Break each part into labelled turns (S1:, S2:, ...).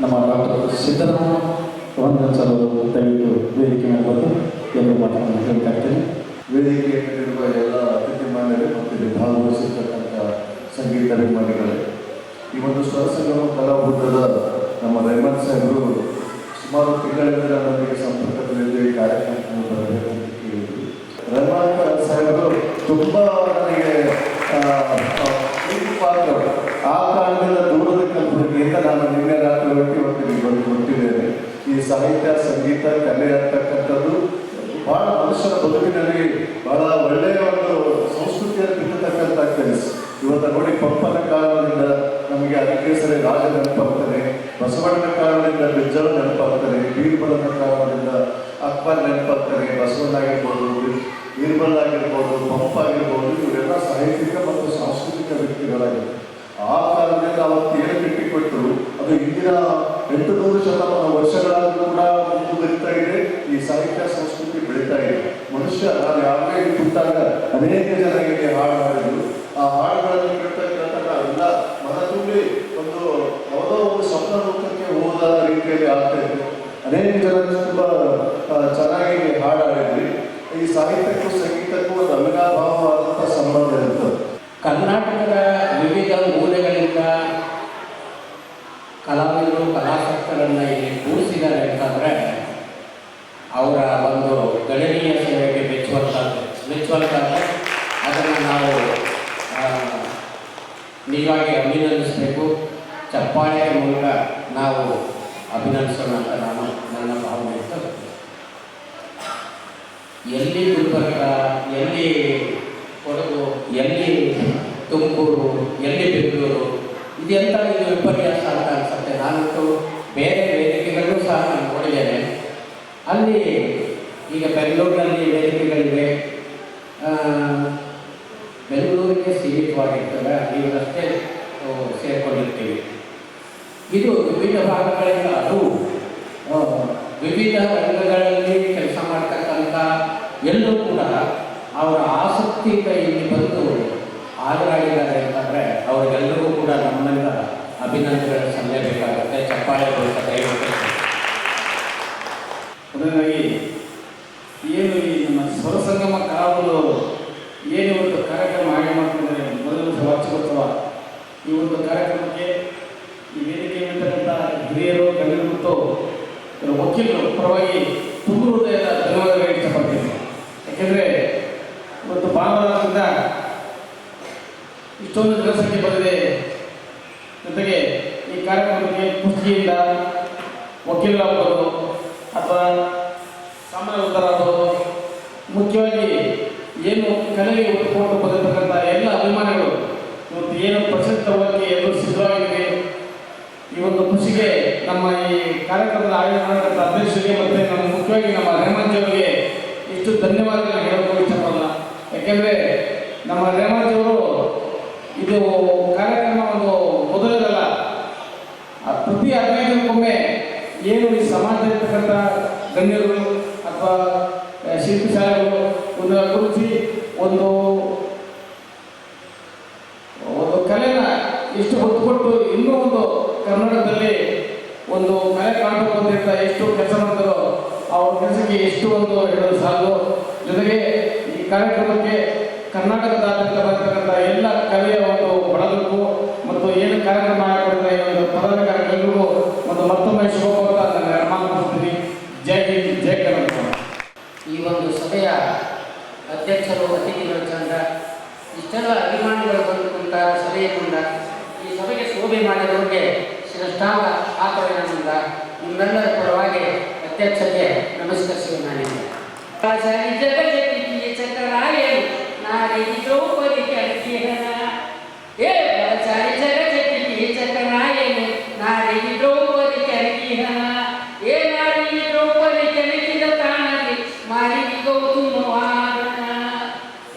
S1: ನಮ್ಮ ಡಾಕ್ಟರ್ ಸಿದ್ದರಾಮ ವಂದನಸಲು ದಯವಿಟ್ಟು ವೇದಿಕೆ ಮೇಲೆ ಬಂದು ಎಂದು ಮಾತನ್ನು ಹೇಳ್ತಾ ಇದ್ದೇನೆ.
S2: ವೇದಿಕೆಯಲ್ಲಿರುವ ಎಲ್ಲ ಅತಿಥಿಮಾನ್ಯರು ಮತ್ತು ಇಲ್ಲಿ ಭಾಗವಹಿಸಿರ್ತಕ್ಕಂಥ ಸಂಗೀತ ಅಭಿಮಾನಿಗಳೇ, ಈ ಒಂದು ಸ್ವರಸಂಗಮ ಕಲಾವೃತ್ತದ ನಮ್ಮ ರೆಹಮಾನ್ ಸಾಹೇಬರು ಸುಮಾರು ತಿಂಗಳಿಂದ ನಮಗೆ ಸಂಪರ್ಕದಲ್ಲಿದ್ದ ಕಾರ್ಯಕ್ರಮವನ್ನು ಬರಬೇಕು ಅಂತ ಕೇಳಿದರು. ರೆಹಮಾನ್ ಸಾಹೇಬರು ತುಂಬ ನನಗೆ ಪಾತ್ರ ಆ ಕಾರಣದಿಂದ ದೂರದ ಕಲ್ಪನೆಯಿಂದ ನಾನು ನಿನ್ನೆ ರಾತ್ರಿ ಹೊತ್ತಿಗೆ ಬಂದು ಕೊಟ್ಟಿದ್ದೇನೆ. ಈ ಸಾಹಿತ್ಯ ಸಂಗೀತ ಕಲೆ ಅಂತಕ್ಕಂಥದ್ದು ಬಹಳ ಮನುಷ್ಯನ ಬದುಕಿನಲ್ಲಿ ಬಹಳ ಒಳ್ಳೆಯ ಒಂದು ಸಂಸ್ಕೃತಿಯನ್ನು ಬಿತ್ತತಕ್ಕಂಥ ಕೆಲಸ. ಇವತ್ತು ನೋಡಿ, ಪಂಪನ ಕಾರಣದಿಂದ ನಮಗೆ ಅಧಿಕೇಸರಿ ರಾಜ ನೆನಪಾಗ್ತಾನೆ, ಬಸವಣ್ಣನ ಕಾರಣದಿಂದ ಬಿಜ್ಜಳ ನೆನಪಾಗ್ತಾನೆ, ಬೀರ್ಬಲನ ಕಾರಣದಿಂದ ಅಕ್ಬರ್ ನೆನಪಾಗ್ತಾನೆ, ಬಸವಣ್ಣ ಆಗಿರ್ಬೋದು, ಬೀರ್ಬಲ್ ಆಗಿರ್ಬೋದು, ಪಂಪ ಆಗಿರ್ಬೋದು, ಇವರೆಲ್ಲ ಸಾಹಿತ್ಯಿಕ ಮತ್ತು ಸಾಂಸ್ಕೃತಿಕ ವ್ಯಕ್ತಿಗಳಾಗಿದ್ದಾರೆ. ಆ ಕಾರಣದಿಂದ ಅವತ್ತು ಏನು ಕಟ್ಟಿಕೊಟ್ಟರು ಅದು ಇಂದಿನ 800 ಶತಮಾನ ವರ್ಷಗಳಾದರೂ ಕೂಡ ಮುಂದುವರಿತಾ ಇದೆ. ಈ ಸಾಹಿತ್ಯ ಸಂಸ್ಕೃತಿ ಬೆಳೀತಾ ಇದೆ. ಮನುಷ್ಯ ನಾನು ಯಾವಾಗಲೇ ಕೂತಾಗ ಅನೇಕ ಜನ ಇಲ್ಲಿ ಹಾಡು ಹಾಡಿದ್ರು. ಆ ಹಾಡುಗಳನ್ನು ಕೇಳ್ತಾ ಎಲ್ಲ ಮನ ತುಂಬಿ ಒಂದು ಯಾವುದೋ ಒಂದು ಸ್ವಪ್ನ ಲೋಕಕ್ಕೆ ಹೋದ ರೀತಿಯಲ್ಲಿ ಆಗ್ತಾ ಇತ್ತು. ಅನೇಕ ಜನ ತುಂಬ ಚೆನ್ನಾಗಿ ಹಾಡು ಹಾಡಿದ್ರಿ. ಈ ಸಾಹಿತ್ಯಕ್ಕೂ ಸಂಗೀತಕ್ಕೂ ಒಂದು ಅವಿನಾಭಾವವಾದಂಥ ಸಂಬಂಧ ಇರ್ತದೆ.
S3: ಕರ್ನಾಟಕದ ವಿವಿಧ ಮೂಲೆಗಳಿಂದ ಕಲಾವಿದರು ಕಲಾಸಕ್ತರನ್ನು ಇಲ್ಲಿ ಕೂರಿಸಿದ್ದಾರೆ ಅಂತಂದರೆ ಅವರ ಒಂದು ಗಣನೀಯ ಸೇವೆಗೆ ಮೆಚ್ಚುವಂತಾದರೆ ಅದನ್ನು ನಾವು ನೀವಾಗಿ ಅಭಿನಂದಿಸಬೇಕು. ಚಪ್ಪಾಳೆಯ ಮೂಲಕ ನಾವು ಅಭಿನಂದಿಸೋಣ ಅಂತ ನಾನು ನನ್ನ ಭಾವನೆ ಇರ್ತದೆ. ಎಲ್ಲಿ ಗುಲ್ಬರ್ಗ, ಎಲ್ಲಿ ಕೊಡಗು, ಎಲ್ಲಿ ತುಮಕೂರು, ಎಲ್ಲಿ ಬೆಂಗಳೂರು, ಇದೆಂತ ಇದು ವಿಪರ್ಯಾಸ ಅಂತ ಅನ್ಸುತ್ತೆ. ನಾನಂತೂ ಬೇರೆ ವೇದಿಕೆಗಳೂ ಸಹ ನಾನು ನೋಡಿದ್ದೇನೆ. ಅಲ್ಲಿ ಈಗ ಬೆಂಗಳೂರಿನಲ್ಲಿ ವೇದಿಕೆಗಳಿವೆ, ಬೆಂಗಳೂರಿಗೆ ಸೀಮಿತವಾಗಿರ್ತವೆ, ನೀವಷ್ಟೇ ಸೇರಿಕೊಂಡಿರ್ತೀವಿ. ಇದು ವಿವಿಧ ಭಾಗಗಳಿಂದ ಅದು ವಿವಿಧ ರಂಗಗಳಲ್ಲಿ ಕೆಲಸ ಮಾಡ್ತಕ್ಕಂಥ ಎಲ್ಲರೂ ಕೂಡ ಅವರ ಆಸಕ್ತಿಯಿಂದ ಇಲ್ಲಿ ಬಂದು ಹಾಜರಾಗಿದ್ದಾರೆ ಅಂತಂದರೆ ಅವರಿಗೆಲ್ಲರಿಗೂ ಕೂಡ ನಮ್ಮಿಂದ ಅಭಿನಂದನೆಗಳು ಸಲ್ಲಬೇಕಾಗುತ್ತೆ. ಚಪ್ಪಾಳೆ ಮೂಲಕ ದಯವಿಟ್ಟು.
S1: ಮೊದಲನೇದಾಗಿ ಏನು ಈ ನಮ್ಮ ಸ್ವರಸಂಗಮ ಕಲಾವಿದರು ಏನು ಒಂದು ಕಾರ್ಯಕ್ರಮ ಆಯೋಜನೆ ಮಾಡ್ತಿದ್ದಾರೆ, ಮೊದಲು ವಾರ್ಷಿಕೋತ್ಸವ, ಈ ಒಂದು ಕಾರ್ಯಕ್ರಮಕ್ಕೆ ಈ ವೇದಿಕೆ ಇರ್ತಕ್ಕಂಥ ಹಿರಿಯರು, ಗಣ್ಯರು ಮತ್ತು ವಕೀಲರು ಪರವಾಗಿ ತುಂಬ ಹೃದಯದ ಧನ್ಯವಾದಗಳು ಇಷ್ಟಪಡ್ತೀನಿ. ಯಾಕೆಂದರೆ ಇವತ್ತು ಭಾನುವಾರದಿಂದ ಇಷ್ಟೊಂದು ಜನಸಂಖ್ಯೆ ಬಂದಿದೆ. ಜೊತೆಗೆ ಈ ಕಾರ್ಯಕ್ರಮಕ್ಕೆ ಕುಸ್ತಿಯಿಂದ ವಕೀಲರಾಗಬಹುದು ಅಥವಾ ಸಾಮಾನ್ಯ ವೃತ್ತರಾಗಬಹುದು, ಮುಖ್ಯವಾಗಿ ಏನು ಕಲೆಗೆ ಒತ್ತುಕೊಂಡು ಬಂದಿರತಕ್ಕಂಥ ಎಲ್ಲ ಅಭಿಮಾನಿಗಳು ಇವತ್ತು ಏನು ಪ್ರಸಿದ್ಧ ತಗೊಳ್ಳೋಕ್ಕೆ ಎಲ್ಲರೂ ಸಿದ್ಧವಾಗಿದೆ. ಈ ಒಂದು ಖುಷಿಗೆ ನಮ್ಮ ಈ ಕಾರ್ಯಕ್ರಮದ ಆಯೋಜನೆ ಮಾಡತಕ್ಕಂಥ ಅಧ್ಯಕ್ಷರಿಗೆ ಮತ್ತು ನಮ್ಮ ಮುಖ್ಯವಾಗಿ ನಮ್ಮ ರೆಹಮಾನ್ಜಿಯವರಿಗೆ ಇಷ್ಟು ಧನ್ಯವಾದಗಳು ಹೇಳೋಕ್ಕೂ ಇಷ್ಟಪಡಲ್ಲ. ಯಾಕೆಂದರೆ ನಮ್ಮ ರೆಹಮಾನ್ಜಿಯವರು ಇದು ಕಾರ್ಯಕ್ರಮ ಒಂದು ಮೊದಲದಲ್ಲ, ಪ್ರತಿ 15 ದಿನಕ್ಕೊಮ್ಮೆ ಏನು ಈ ಸಮಾಜದಲ್ಲಿರ್ತಕ್ಕಂಥ ಗಣ್ಯರು ಅಥವಾ ಶಿಲ್ಪಶಾಲೆಗಳು ಒಂದು ಗುರುತಿಸಿ ಒಂದು ಕಲೆನ ಎಷ್ಟು ಹೊತ್ತು ಕೊಟ್ಟು ಇನ್ನೂ ಒಂದು ಕರ್ನಾಟಕದಲ್ಲಿ ಒಂದು ಕಲೆ ಕಾಣಬೇಕು ಅಂತ ಎಷ್ಟು ಕೆಲಸ ಮಾಡ್ತಾರೋ ಅವ್ರ ಕೆಲಸಕ್ಕೆ ಎಷ್ಟು ಒಂದು ಹೇಳೋದು ಸಾಲು. ಜೊತೆಗೆ ಈ ಕಾರ್ಯಕ್ರಮಕ್ಕೆ ಕರ್ನಾಟಕದಾದ್ಯಂತ ಬರ್ತಕ್ಕಂಥ ಎಲ್ಲ ಕಲೆಯ ಒಂದು ಬಡದಕ್ಕೂ ಮತ್ತು ಏನು ಕಾರ್ಯಕ್ರಮ ಮಾಡಿಕೊಡ್ತಾ ಈ ಒಂದು ಪದಾಧಿಕಾರಿಗಳಿಗೂ ಮತ್ತು ಮತ್ತೊಮ್ಮೆ ಶುಭ ನನ್ನ ನಿರ್ಮಾಣ ಮಾಡ್ತೀನಿ. ಜೈ ಹಿಂದ್, ಜೈ ಕರ್ನಾಟಕ.
S3: ಈ ಒಂದು ಸಭೆಯ ಅಧ್ಯಕ್ಷರು, ಅತಿಥಿಗಳು ಚಂದ, ಇಷ್ಟೆಲ್ಲ ಅಭಿಮಾನಿಗಳು ಬಂದುಕೊಂಡ ಸಭೆಯಿಂದ ಈ ಸಭೆಗೆ ಶೋಭೆ ಮಾಡಿದವರಿಗೆ ಶ್ರೇಷ್ಠಾಂಗ ಆತವಿನಿಂದ ನಿಮ್ಮೆಲ್ಲರ ಪರವಾಗಿ ಅಧ್ಯಕ್ಷರಿಗೆ ನಮಸ್ಕರಿಸಿ ನಾನಿದ್ದೆ. ನಾರಿ ದ್ರೌಪದಿ ಕಲಿಸಿಹನ ಏ ಬಲಚಾರಿ ಜಗಜತಿ ಚಕನಾಯನು ನಾರಿ ದ್ರೌಪದಿ ಕಲಿಸಿಹನ ಏ ನಾರಿ ದ್ರೌಪದಿ ಕಲಿಸಿದ ತಾಣದಿ ಮಾರಿ ಗೌತಮವಾದನ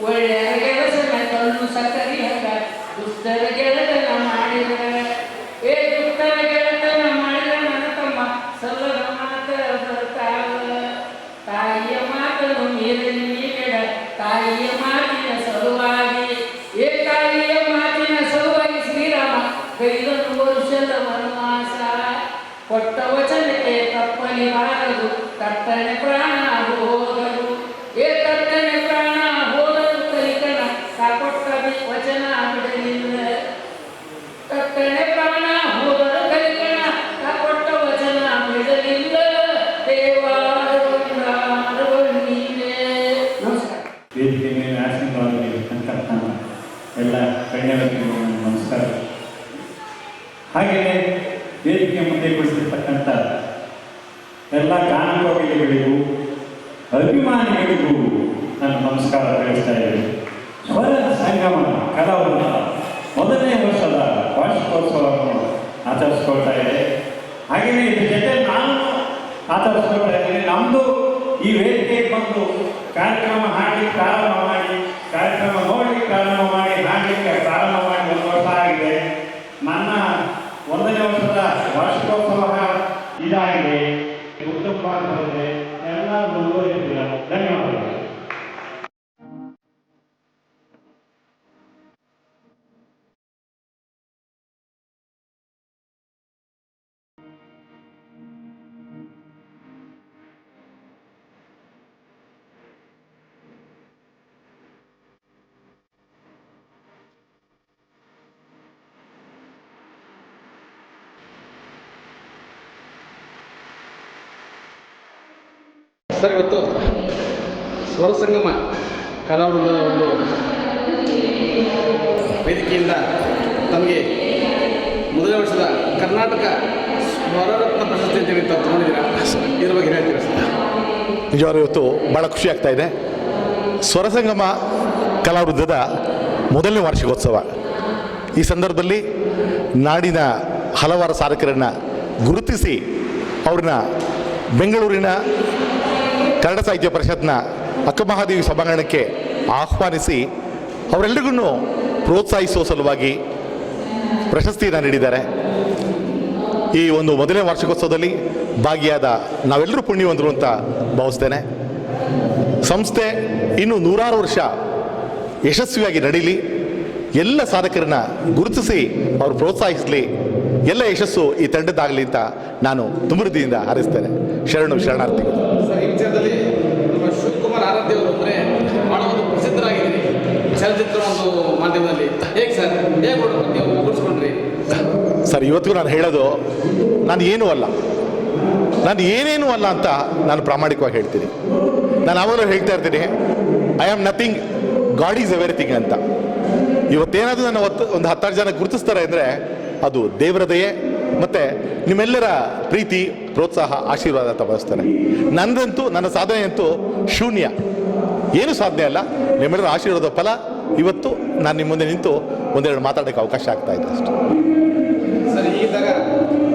S3: ಒಳ್ಳೆಯ ಕೆಲಸನ ಕಣ್ಣು ಸಕ್ಕರಿ ಹಂಗ ದುಷ್ಟರ ಗೆಳತನ ಮಾಡಿದ ಏ ದುಷ್ಟರ ಗೆಳತನ ಮಾಡಿದ ನನ್ನ ತಮ್ಮ ಸಲ್ಲದ ಮಾತ ಬರ್ತಾವ ತಾಯಿಯ ಮಾತನ್ನು ಮೀರಲಿ ನೀಡ ತಾಯಿಯ ಮಾತಿನ ಸಲುವಾಗಿ ಏ ತಾಯಿಯ ಮಾತಿನ ಸಲುವಾಗಿ ಶ್ರೀರಾಮ ಕೈಗೊಂಡು ವರ್ಷದ ವನವಾಸ
S4: ಕೊಟ್ಟ ವಚನಕ್ಕೆ ತಪ್ಪಲಿಬಾರದು ತಟ್ಟನೆ ಪ್ರಾಣ ಹೋದರು ಏ ತಟ್ಟನೆ ಪ್ರಾಣ ಹೋದರು ಕಲಿಕನ ಕೊಟ್ಟ ವಚನ ಬಿಡಲಿಲ್ಲ ತಟ್ಟನೆ ಪ್ರಾಣ ಹೋದರು ಕಲಿಕನ ಕೊಟ್ಟ ವಚನ ಬಿಡಲಿಲ್ಲ ದೇವಾರಗೊಂಡ ನಮಸ್ಕಾರ.
S5: ವೇದಿಕೆ ಮೇಲೆ ಆಸೀನವಾಗಿರತಕ್ಕಂಥ ಎಲ್ಲ ಗಣ್ಯರಿಗೆ ನನ್ನ ನಮಸ್ಕಾರ. ಹಾಗೆಯೇ ವೇದಿಕೆ ಮುಂದೆ ಕುಳಿತಿರ್ತಕ್ಕಂಥ ಎಲ್ಲ ಗಾನಕೋಗಿಗಳಿಗೂ ಅಭಿಮಾನಿಗಳಿಗೂ ನನ್ನ ನಮಸ್ಕಾರ ತಿಳಿಸ್ತಾ ಇದ್ದೀನಿ. ಸ್ವರ ಸಂಗಮ ಕಲಾವೃಂದ ಮೊದಲನೇ ವರ್ಷದ ವಾರ್ಷಿಕೋತ್ಸವವನ್ನು ಆಚರಿಸ್ಕೊಳ್ತಾ ಇದೆ. ಹಾಗೆಯೇ ಇದ್ರ ಜೊತೆ ನಾನು ಆಚರಿಸ್ಕೊಳ್ತಾ ಇದ್ದೀನಿ. ನಮ್ಮದು ಈ ವೇದಿಕೆಗೆ ಬಂದು ಕಾರ್ಯಕ್ರಮ ಹಾಡಲಿಕ್ಕೆ ಪ್ರಾರಂಭ ಮಾಡಿ, ಕಾರ್ಯಕ್ರಮ ನೋಡಲಿಕ್ಕೆ ಪ್ರಾರಂಭ ಮಾಡಿ, ಹಾಡಲಿಕ್ಕೆ ಪ್ರಾರಂಭ ಮಾಡಿ 1 ವರ್ಷ ಆಗಿದೆ. ನನ್ನ 1ನೇ ವರ್ಷದ ವಾರ್ಷಿಕೋತ್ಸವ ಇದಾಗಿದೆ. ಉತ್ತಮವಾಗಿದೆ. ಎಲ್ಲ ಮುಂದುವರಿಯುತ್ತಿಲ್ಲ. ಧನ್ಯವಾದಗಳು.
S1: ಸರ್, ಇವತ್ತು ಸ್ವರ ಸಂಗಮ ಕಲಾವೃಂದದ ಒಂದು ವೇದಿಕೆಯಿಂದ ನಮಗೆ ಮೊದಲನೇ ವರ್ಷದ ಕರ್ನಾಟಕ ಸ್ವರರತ್ನ ಪ್ರಶಸ್ತಿ ಅಂತೇಳಿ ತಾವು ತಗೊಂಡಿದ್ದೀರಾ. ಇದ್ರ ಬಗ್ಗೆ ಹೇಳ್ತೀರಾ ಸರ್?
S6: ನಿಜವಾಗ್ಲೂ ಇವತ್ತು ಭಾಳ ಖುಷಿ ಆಗ್ತಾ ಇದೆ. ಸ್ವರಸಂಗಮ ಕಲಾವೃಂದದ ಮೊದಲನೇ ವಾರ್ಷಿಕೋತ್ಸವ. ಈ ಸಂದರ್ಭದಲ್ಲಿ ನಾಡಿನ ಹಲವಾರು ಸಾಧಕರನ್ನು ಗುರುತಿಸಿ ಅವ್ರನ್ನ ಬೆಂಗಳೂರಿನ ಕನ್ನಡ ಸಾಹಿತ್ಯ ಪರಿಷತ್ನ ಅಕ್ಕಮಹಾದೇವಿ ಸಭಾಂಗಣಕ್ಕೆ ಆಹ್ವಾನಿಸಿ ಅವರೆಲ್ಲರಿಗೂ ಪ್ರೋತ್ಸಾಹಿಸುವ ಸಲುವಾಗಿ ಪ್ರಶಸ್ತಿಯನ್ನು ನೀಡಿದ್ದಾರೆ. ಈ ಒಂದು ಮೊದಲನೇ ವಾರ್ಷಿಕೋತ್ಸವದಲ್ಲಿ ಭಾಗಿಯಾದ ನಾವೆಲ್ಲರೂ ಪುಣ್ಯವಂತರು ಅಂತ ಭಾವಿಸ್ತೇನೆ. ಸಂಸ್ಥೆ ಇನ್ನು 100 ವರ್ಷ ಯಶಸ್ವಿಯಾಗಿ ನಡೀಲಿ, ಎಲ್ಲ ಸಾಧಕರನ್ನ ಗುರುತಿಸಿ ಅವರು ಪ್ರೋತ್ಸಾಹಿಸಲಿ, ಎಲ್ಲ ಯಶಸ್ಸು ಈ ತಂಡದ್ದಾಗಲಿ ಅಂತ ನಾನು ತುಂಬ ಹೃದಯದಿಂದ ಹಾರೈಸ್ತೇನೆ. ಶರಣಾರ್ಥಿಗಳು.
S1: ಸರ್, ಈ ವಿಚಾರದಲ್ಲಿ ನಮ್ಮ ಶಿವಕುಮಾರ್ ಆರಾಧ್ಯ ಅವರು ಅಂದರೆ ಭಾಳ ಒಂದು ಪ್ರಸಿದ್ಧರಾಗಿದ್ದೀರಿ ಚಲನಚಿತ್ರ ಒಂದು ಮಾಧ್ಯಮದಲ್ಲಿ. ಹೇಗೆ ಸರ್, ಹೇಗೆ ನೀವು ಗುರುತಿಸ್ಕೊಂಡ್ರಿ
S6: ಸರ್? ಇವತ್ತಿಗೂ ನಾನು ಹೇಳೋದು, ನಾನು ಏನೂ ಅಲ್ಲ, ನಾನು ಏನೇನೂ ಅಲ್ಲ ಅಂತ ನಾನು ಪ್ರಾಮಾಣಿಕವಾಗಿ ಹೇಳ್ತೀನಿ. ನಾನು ಆವಾಗಲೂ ಹೇಳ್ತಾ ಇರ್ತೀನಿ, I am nothing, god is everything ಅಂತ. ಇವತ್ತೇನಾದರೂ ನನ್ನ ಒಂದು 10 ಜನ ಗುರುತಿಸ್ತಾರೆ ಅಂದರೆ ಅದು ದೇವರ ದಯೆ ಮತ್ತು ನಿಮ್ಮೆಲ್ಲರ ಪ್ರೀತಿ, ಪ್ರೋತ್ಸಾಹ, ಆಶೀರ್ವಾದ ಅಂತ ಭಾವಿಸ್ತಾರೆ. ನನ್ನದಂತೂ ನನ್ನ ಸಾಧನೆ ಅಂತೂ ಶೂನ್ಯ, ಏನು ಸಾಧನೆ ಅಲ್ಲ. ನಿಮ್ಮೆಲ್ಲರ ಆಶೀರ್ವಾದ ಫಲ ಇವತ್ತು ನಾನು ನಿಮ್ಮ ಮುಂದೆ ನಿಂತು ಒಂದೆರಡು ಮಾತಾಡೋಕ್ಕೆ ಅವಕಾಶ ಆಗ್ತಾ ಇದೆ ಅಷ್ಟು.
S1: ಸರ್, ಈಗಿದ್ದಾಗ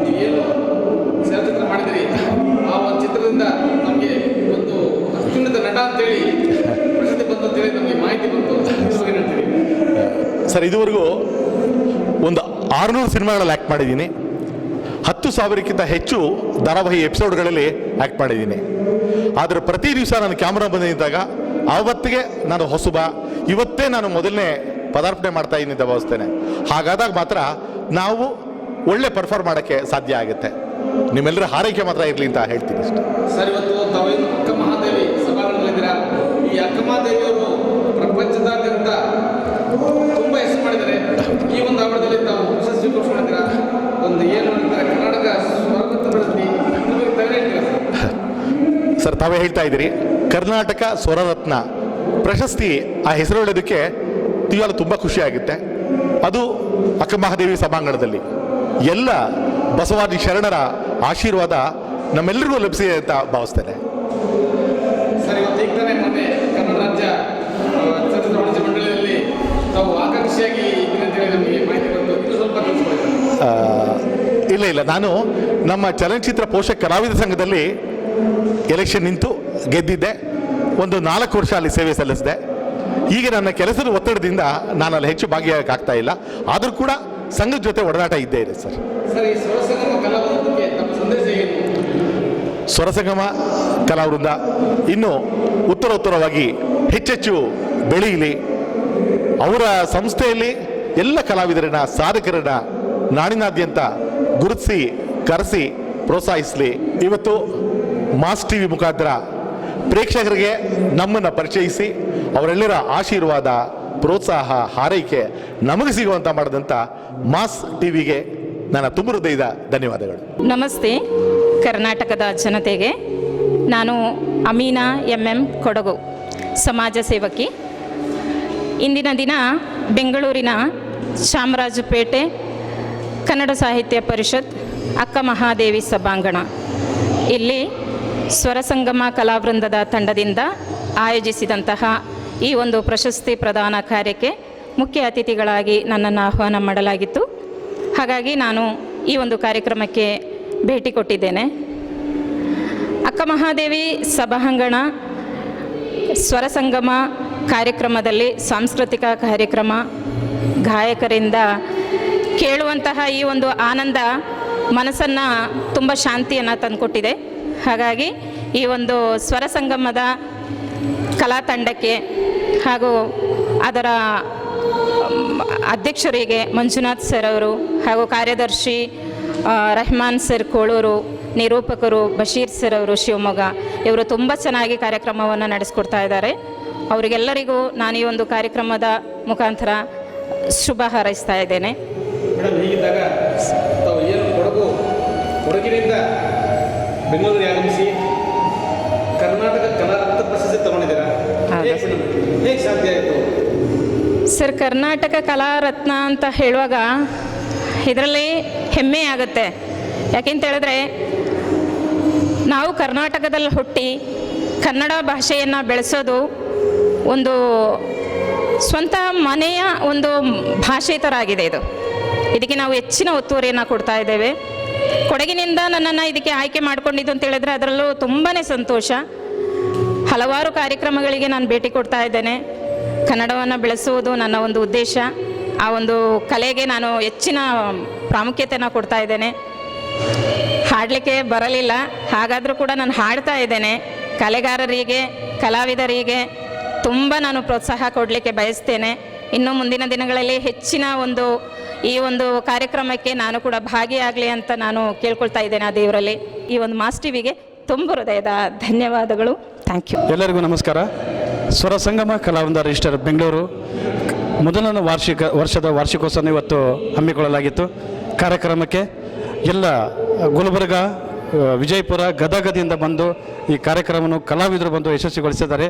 S1: ನೀವೇನು ಚಲನಚಿತ್ರ ಮಾಡಿದಿರಿ, ಆ ಒಂದು ಚಿತ್ರದಿಂದ ನಮಗೆ ಒಂದು ಅತ್ಯುನ್ನತ ನಟ ಅಂತೇಳಿ ಪ್ರಶಸ್ತಿ ಬಂತು ಅಂತೇಳಿ ನಮಗೆ ಮಾಹಿತಿ ಬಂತು. ಹೇಳ್ತೀರಿ
S6: ಸರ್, ಇದುವರೆಗೂ ಒಂದು 600 ಸಿನಿಮಾಗಳಲ್ಲಿ ಆ್ಯಕ್ಟ್ ಮಾಡಿದ್ದೀನಿ. 10,000ಕ್ಕಿಂತ ಹೆಚ್ಚು ಧಾರಾವಾಹಿ ಎಪಿಸೋಡ್ಗಳಲ್ಲಿ ಆ್ಯಕ್ಟ್ ಮಾಡಿದ್ದೀನಿ. ಆದರೆ ಪ್ರತಿ ದಿವಸ ನಾನು ಕ್ಯಾಮ್ರಾ ಬಂದಿದ್ದಾಗ ಆವತ್ತಿಗೆ ನಾನು ಹೊಸಬ, ಇವತ್ತೇ ನಾನು ಮೊದಲನೇ ಪದಾರ್ಪಣೆ ಮಾಡ್ತಾ ಇದ್ದೀನಿ ಅಂತ ಭಾವಿಸ್ತೇನೆ. ಹಾಗಾದಾಗ ಮಾತ್ರ ನಾವು ಒಳ್ಳೆ ಪರ್ಫಾರ್ಮ್ ಮಾಡೋಕ್ಕೆ ಸಾಧ್ಯ ಆಗುತ್ತೆ. ನಿಮ್ಮೆಲ್ಲರ ಹಾರೈಕೆ ಮಾತ್ರ ಇರಲಿ ಅಂತ ಹೇಳ್ತೀನಿ ಅಷ್ಟೇ.
S1: ಸರ್, ಇವತ್ತು ತಾವೇನು ಅಕ್ಕಮಹಾದೇವಿ ಸಭಾಂಗಣದಲ್ಲಿದ್ದೀರಾ. ಈ ಅಕ್ಕಮಹಾದೇವಿಯವರು ಪ್ರಪಂಚದಾದ್ಯಂತ ತುಂಬ ಹೆಸರು ಮಾಡಿದ್ದಾರೆ. ಈ ಒಂದು ಆವರಣದಲ್ಲಿ ತಾವು ಪ್ರಶಸ್ತಿ ಸ್ವೀಕರಿಸ್ಕೊಂಡಿದ್ದೀರಾ. ಒಂದು ಏನು ಹೇಳ್ತಾರೆ, ಕರ್ನಾಟಕ ಸ್ವರರತ್ನ ಪ್ರಶಸ್ತಿ ಹೇಳ್ತೀರಾ
S6: ಸರ್? ತಾವೇ ಹೇಳ್ತಾ ಇದ್ದೀರಿ, ಕರ್ನಾಟಕ ಸ್ವರರತ್ನ ಪ್ರಶಸ್ತಿ ಆ ಹೆಸರು ಹೇಳೋದಕ್ಕೆ ಇವಾಗ ತುಂಬ ಖುಷಿಯಾಗುತ್ತೆ. ಅದು ಅಕ್ಕಮಹಾದೇವಿ ಸಭಾಂಗಣದಲ್ಲಿ ಎಲ್ಲ ಬಸವಾದಿ ಶರಣರ ಆಶೀರ್ವಾದ ನಮ್ಮೆಲ್ಲರಿಗೂ ಲಭಿಸಿದೆ ಅಂತ ಭಾವಿಸ್ತೇನೆ.
S1: ಸರ್, ಇವತ್ತು ಈಗ ತಾನೇ ಮೊನ್ನೆ ಕನ್ನಡ ರಾಜ್ಯ ಚಲನಚಿತ್ರ ವಾಣಿಜ್ಯ ಮಂಡಳಿಯಲ್ಲಿ ತಾವು ಆಕಾಂಕ್ಷಿಯಾಗಿ ಇದ್ದೀರಂತೇಳಿ ನಮಗೆ ಮಾಹಿತಿ ಬಂತು. ಇದು ಸ್ವಲ್ಪ ತಿಳಿಸ್ಕೊಡಿ.
S6: ಇಲ್ಲ, ನಾನು ನಮ್ಮ ಚಲನಚಿತ್ರ ಪೋಷಕ ಕಲಾವಿದ ಸಂಘದಲ್ಲಿ ಎಲೆಕ್ಷನ್ ನಿಂತು ಗೆದ್ದಿದ್ದೆ. ಒಂದು 4 ವರ್ಷ ಅಲ್ಲಿ ಸೇವೆ ಸಲ್ಲಿಸಿದೆ. ಈಗ ನನ್ನ ಕೆಲಸದ ಒತ್ತಡದಿಂದ ನಾನು ಅಲ್ಲಿ ಹೆಚ್ಚು ಭಾಗಿಯಾಗಕ್ಕಾಗ್ತಾ ಇಲ್ಲ. ಆದರೂ ಕೂಡ ಸಂಘದ ಜೊತೆ ಒಡನಾಟ ಇದ್ದೇ ಇದೆ ಸರ್.
S1: ಸರ್, ಈ ಸ್ವರಸಂಗಮ ಕಲಾವಿದರಿಗೆ ನಮ್ಮ ಸಂದೇಶ ಏನು?
S6: ಸ್ವರಸಂಗಮ ಕಲಾವೃಂದ ಇನ್ನೂ ಉತ್ತರೋತ್ತರವಾಗಿ ಹೆಚ್ಚೆಚ್ಚು ಬೆಳೆಯಲಿ. ಅವರ ಸಂಸ್ಥೆಯಲ್ಲಿ ಎಲ್ಲ ಕಲಾವಿದರನ್ನ, ಸಾಧಕರನ್ನ ನಾಡಿನಾದ್ಯಂತ ಗುರುತಿಸಿ ಕರೆಸಿ ಪ್ರೋತ್ಸಾಹಿಸಲಿ. ಇವತ್ತು ಮಾಸ್ ಟಿ ವಿ ಮುಖಾಂತರ ಪ್ರೇಕ್ಷಕರಿಗೆ ನಮ್ಮನ್ನು ಪರಿಚಯಿಸಿ ಅವರೆಲ್ಲರ ಆಶೀರ್ವಾದ, ಪ್ರೋತ್ಸಾಹ, ಹಾರೈಕೆ ನಮಗೆ ಸಿಗುವಂಥ ಮಾಡಿದಂಥ ಮಾಸ್ ಟಿ ವಿಗೆ ನನ್ನ ತುಂಬ ಹೃದಯದ ಧನ್ಯವಾದಗಳು.
S7: ನಮಸ್ತೆ ಕರ್ನಾಟಕದ ಜನತೆಗೆ. ನಾನು ಅಮೀನಾ MM ಕೊಡಗು, ಸಮಾಜ ಸೇವಕಿ. ಇಂದಿನ ದಿನ ಬೆಂಗಳೂರಿನ ಚಾಮರಾಜಪೇಟೆ ಕನ್ನಡ ಸಾಹಿತ್ಯ ಪರಿಷತ್ ಅಕ್ಕ ಮಹಾದೇವಿ ಸಭಾಂಗಣ ಇಲ್ಲಿ ಸ್ವರಸಂಗಮ ಕಲಾವೃಂದದ ತಂಡದಿಂದ ಆಯೋಜಿಸಿದಂತಹ ಈ ಒಂದು ಪ್ರಶಸ್ತಿ ಪ್ರದಾನ ಕಾರ್ಯಕ್ಕೆ ಮುಖ್ಯ ಅತಿಥಿಗಳಾಗಿ ನನ್ನನ್ನು ಆಹ್ವಾನ ಮಾಡಲಾಗಿತ್ತು. ಹಾಗಾಗಿ ನಾನು ಈ ಒಂದು ಕಾರ್ಯಕ್ರಮಕ್ಕೆ ಭೇಟಿ ಕೊಟ್ಟಿದ್ದೇನೆ. ಅಕ್ಕ ಮಹಾದೇವಿ ಸಭಾಂಗಣ ಸ್ವರಸಂಗಮ ಕಾರ್ಯಕ್ರಮದಲ್ಲಿ ಸಾಂಸ್ಕೃತಿಕ ಕಾರ್ಯಕ್ರಮ, ಗಾಯಕರಿಂದ ಕೇಳುವಂತಹ ಈ ಒಂದು ಆನಂದ ಮನಸ್ಸನ್ನು ತುಂಬ ಶಾಂತಿಯನ್ನು ತಂದುಕೊಟ್ಟಿದೆ. ಹಾಗಾಗಿ ಈ ಒಂದು ಸ್ವರಸಂಗಮದ ಕಲಾ ತಂಡಕ್ಕೆ ಹಾಗೂ ಅದರ ಅಧ್ಯಕ್ಷರಿಗೆ ಮಂಜುನಾಥ್ ಸರ್ ಅವರು ಹಾಗೂ ಕಾರ್ಯದರ್ಶಿ ರೆಹಮಾನ್ ಸರ್ ಕೋಳೂರು, ನಿರೂಪಕರು ಬಶೀರ್ ಸರ್ ಅವರು ಶಿವಮೊಗ್ಗ, ಇವರು ತುಂಬ ಚೆನ್ನಾಗಿ ಕಾರ್ಯಕ್ರಮವನ್ನು ನಡೆಸ್ಕೊಡ್ತಾ ಇದ್ದಾರೆ. ಅವರಿಗೆಲ್ಲರಿಗೂ ನಾನು ಈ ಒಂದು ಕಾರ್ಯಕ್ರಮದ ಮುಖಾಂತರ ಶುಭ ಹಾರೈಸ್ತಾ ಇದ್ದೇನೆ.
S1: ಮೇಡಮ್, ಹೀಗಿದ್ದಾಗ ತಾವು ಏನು ಕೊಡಗಿನಿಂದ ಬೆಂಗಳೂರಿಗೆ ಆಗಮಿಸಿ ಕರ್ನಾಟಕ ಕಲಾರತ್ನ ಪ್ರಶಸ್ತಿ ತಗೊಂಡಿದ್ದೀರಾ, ಹೇಗೆ ಸಾಧ್ಯ ಆಯಿತು
S7: ಸರ್? ಕರ್ನಾಟಕ ಕಲಾರತ್ನ ಅಂತ ಹೇಳುವಾಗ ಇದರಲ್ಲಿ ಹೆಮ್ಮೆ ಆಗುತ್ತೆ. ಯಾಕೆಂತ ಹೇಳಿದ್ರೆ ನಾವು ಕರ್ನಾಟಕದಲ್ಲಿ ಹುಟ್ಟಿ ಕನ್ನಡ ಭಾಷೆಯನ್ನು ಬೆಳೆಸೋದು ಒಂದು ಸ್ವಂತ ಮನೆಯ ಒಂದು ಭಾಷೆ ಥರ ಆಗಿದೆ. ಇದಕ್ಕೆ ನಾವು ಹೆಚ್ಚಿನ ಒತ್ತುವರಿಯನ್ನು ಕೊಡ್ತಾ ಇದ್ದೇವೆ. ಕೊಡಗಿನಿಂದ ನನ್ನನ್ನು ಇದಕ್ಕೆ ಆಯ್ಕೆ ಮಾಡಿಕೊಂಡಿದ್ದು ಅಂತ ಹೇಳಿದ್ರೆ ಅದರಲ್ಲೂ ತುಂಬಾ ಸಂತೋಷ. ಹಲವಾರು ಕಾರ್ಯಕ್ರಮಗಳಿಗೆ ನಾನು ಭೇಟಿ ಕೊಡ್ತಾ ಇದ್ದೇನೆ. ಕನ್ನಡವನ್ನು ಬೆಳೆಸುವುದು ನನ್ನ ಒಂದು ಉದ್ದೇಶ. ಆ ಒಂದು ಕಲೆಗೆ ನಾನು ಹೆಚ್ಚಿನ ಪ್ರಾಮುಖ್ಯತೆಯನ್ನು ಕೊಡ್ತಾ ಇದ್ದೇನೆ. ಹಾಡಲಿಕ್ಕೆ ಬರಲಿಲ್ಲ, ಹಾಗಾದರೂ ಕೂಡ ನಾನು ಹಾಡ್ತಾ ಇದ್ದೇನೆ. ಕಲೆಗಾರರಿಗೆ, ಕಲಾವಿದರಿಗೆ ತುಂಬ ನಾನು ಪ್ರೋತ್ಸಾಹ ಕೊಡಲಿಕ್ಕೆ ಬಯಸ್ತೇನೆ. ಇನ್ನು ಮುಂದಿನ ದಿನಗಳಲ್ಲಿ ಹೆಚ್ಚಿನ ಈ ಒಂದು ಕಾರ್ಯಕ್ರಮಕ್ಕೆ ನಾನು ಕೂಡ ಭಾಗಿಯಾಗಲಿ ಅಂತ ನಾನು ಕೇಳ್ಕೊಳ್ತಾ ಇದ್ದೇನೆ ಆ ದೇವರಲ್ಲಿ. ಈ ಒಂದು ಮಾಸ್ ಟಿವಿಗೆ ತುಂಬ ಹೃದಯದ ಧನ್ಯವಾದಗಳು. Thank you.
S8: ಎಲ್ಲರಿಗೂ ನಮಸ್ಕಾರ. ಸ್ವರಸಂಗಮ ಕಲಾವೃಂದ ರಿಜಿಸ್ಟರ್ ಬೆಂಗಳೂರು ಮೊದಲನೇ ವರ್ಷದ ವಾರ್ಷಿಕೋತ್ಸವ ಇವತ್ತು ಹಮ್ಮಿಕೊಳ್ಳಲಾಗಿತ್ತು. ಕಾರ್ಯಕ್ರಮಕ್ಕೆ ಎಲ್ಲ ಗುಲ್ಬರ್ಗ, ವಿಜಯಪುರ, ಗದಗದಿಂದ ಬಂದು ಈ ಕಾರ್ಯಕ್ರಮವನ್ನು ಕಲಾವಿದರು ಬಂದು ಯಶಸ್ವಿಗೊಳಿಸಿದ್ದಾರೆ.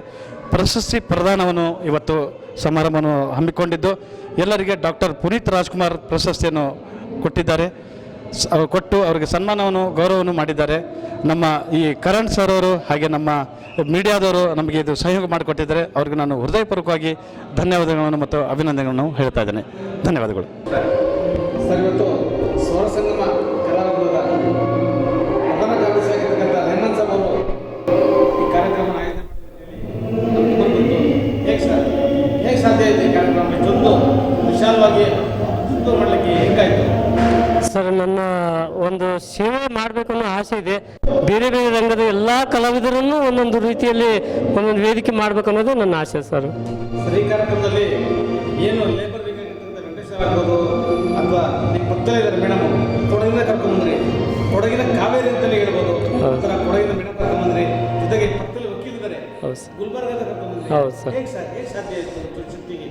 S8: ಪ್ರಶಸ್ತಿ ಪ್ರದಾನವನ್ನು ಇವತ್ತು ಸಮಾರಂಭವನ್ನು ಹಮ್ಮಿಕೊಂಡಿದ್ದು ಎಲ್ಲರಿಗೆ ಡಾಕ್ಟರ್ ಪುನೀತ್ ರಾಜ್ಕುಮಾರ್ ಪ್ರಶಸ್ತಿಯನ್ನು ಕೊಟ್ಟಿದ್ದಾರೆ. ಕೊಟ್ಟು ಅವರಿಗೆ ಸನ್ಮಾನವನ್ನು, ಗೌರವವನ್ನು ಮಾಡಿದ್ದಾರೆ. ನಮ್ಮ ಈ ಕರಣ್ ಸರ್ ಅವರು ಹಾಗೆ ನಮ್ಮ ಮೀಡಿಯಾದವರು ನಮಗೆ ಇದು ಸಹಯೋಗ ಮಾಡಿಕೊಟ್ಟಿದ್ದಾರೆ. ಅವ್ರಿಗೆ ನಾನು ಹೃದಯಪೂರ್ವಕವಾಗಿ ಧನ್ಯವಾದಗಳನ್ನು ಮತ್ತು ಅಭಿನಂದನೆಗಳನ್ನು ಹೇಳ್ತಾ ಇದ್ದೇನೆ. ಧನ್ಯವಾದಗಳು.
S1: ಸರ್, ಇವತ್ತು ಸ್ವರಸಂಗಮ ಕಲಾವಿದರ ಪ್ರಧಾನ ಕಾರ್ಯದರ್ಶಿಯಾಗಿರ್ತಕ್ಕಂಥ ರೆಹಮಾನ್ ಸಾಬ್ ಅವರು ಈ ಕಾರ್ಯಕ್ರಮ ಆಯೋಜನೆ ಹೇಗೆ ಸಾಧ್ಯ ಇದೆ? ಈ ಕಾರ್ಯಕ್ರಮ ಇಷ್ಟೊಂದು ವಿಶಾಲವಾಗಿ ಮಾಡಲಿಕ್ಕೆ ಹೇಗಾಯಿತು?
S9: ಸರ್, ನನ್ನ ಒಂದು ಸೇವೆ ಮಾಡಬೇಕು ಅನ್ನೋ ಆಸೆ ಇದೆ. ಬೇರೆ ಬೇರೆ ರಂಗದ ಎಲ್ಲ ಕಲಾವಿದರನ್ನು ಒಂದೊಂದು ರೀತಿಯಲ್ಲಿ ಒಂದೊಂದು ವೇದಿಕೆ ಮಾಡಬೇಕು ಅನ್ನೋದು ನನ್ನ ಆಸೆ ಸರ್.
S1: ಈ ಕಾರ್ಯಕ್ರಮದಲ್ಲಿ ಏನು ಲೇಬರ್ ಬೇಕಾಗಿರ್ತಕ್ಕಂಥ ವೆಂಕಟೇಶ್ ಆಗ್ಬೋದು ಅಥವಾ ನಿಮ್ಮ ಪಕ್ಕದಲ್ಲೇ ಇದ್ದಾರೆ ಮೇಡಮ್, ಕೊಡಗಿನ ಕರ್ಕೊಂಡ್ಬಂದ್ರಿ, ಕೊಡಗಿನ ಕಾವೇರಿ ಅಂತಲೇ ಹೇಳ್ಬೋದು. ಒಂಥರ ಕೊಡಗಿನ ಮೇಡಮ್ ಕರ್ಕೊಂಡ್ಬಂದ್ರಿ, ಜೊತೆಗೆ ಪಕ್ಕದಲ್ಲಿ ವಕೀಲಿದ್ದಾರೆ, ಗುಲ್ಬರ್ಗದ ಕರ್ಕೊಂಡ್ಬಂದ್ರಿ.
S9: ಹೌದು ಸರ್.
S1: ಹೇಗೆ ಸಾಧ್ಯ ಆಯಿತು ಶಕ್ತಿಗೆ?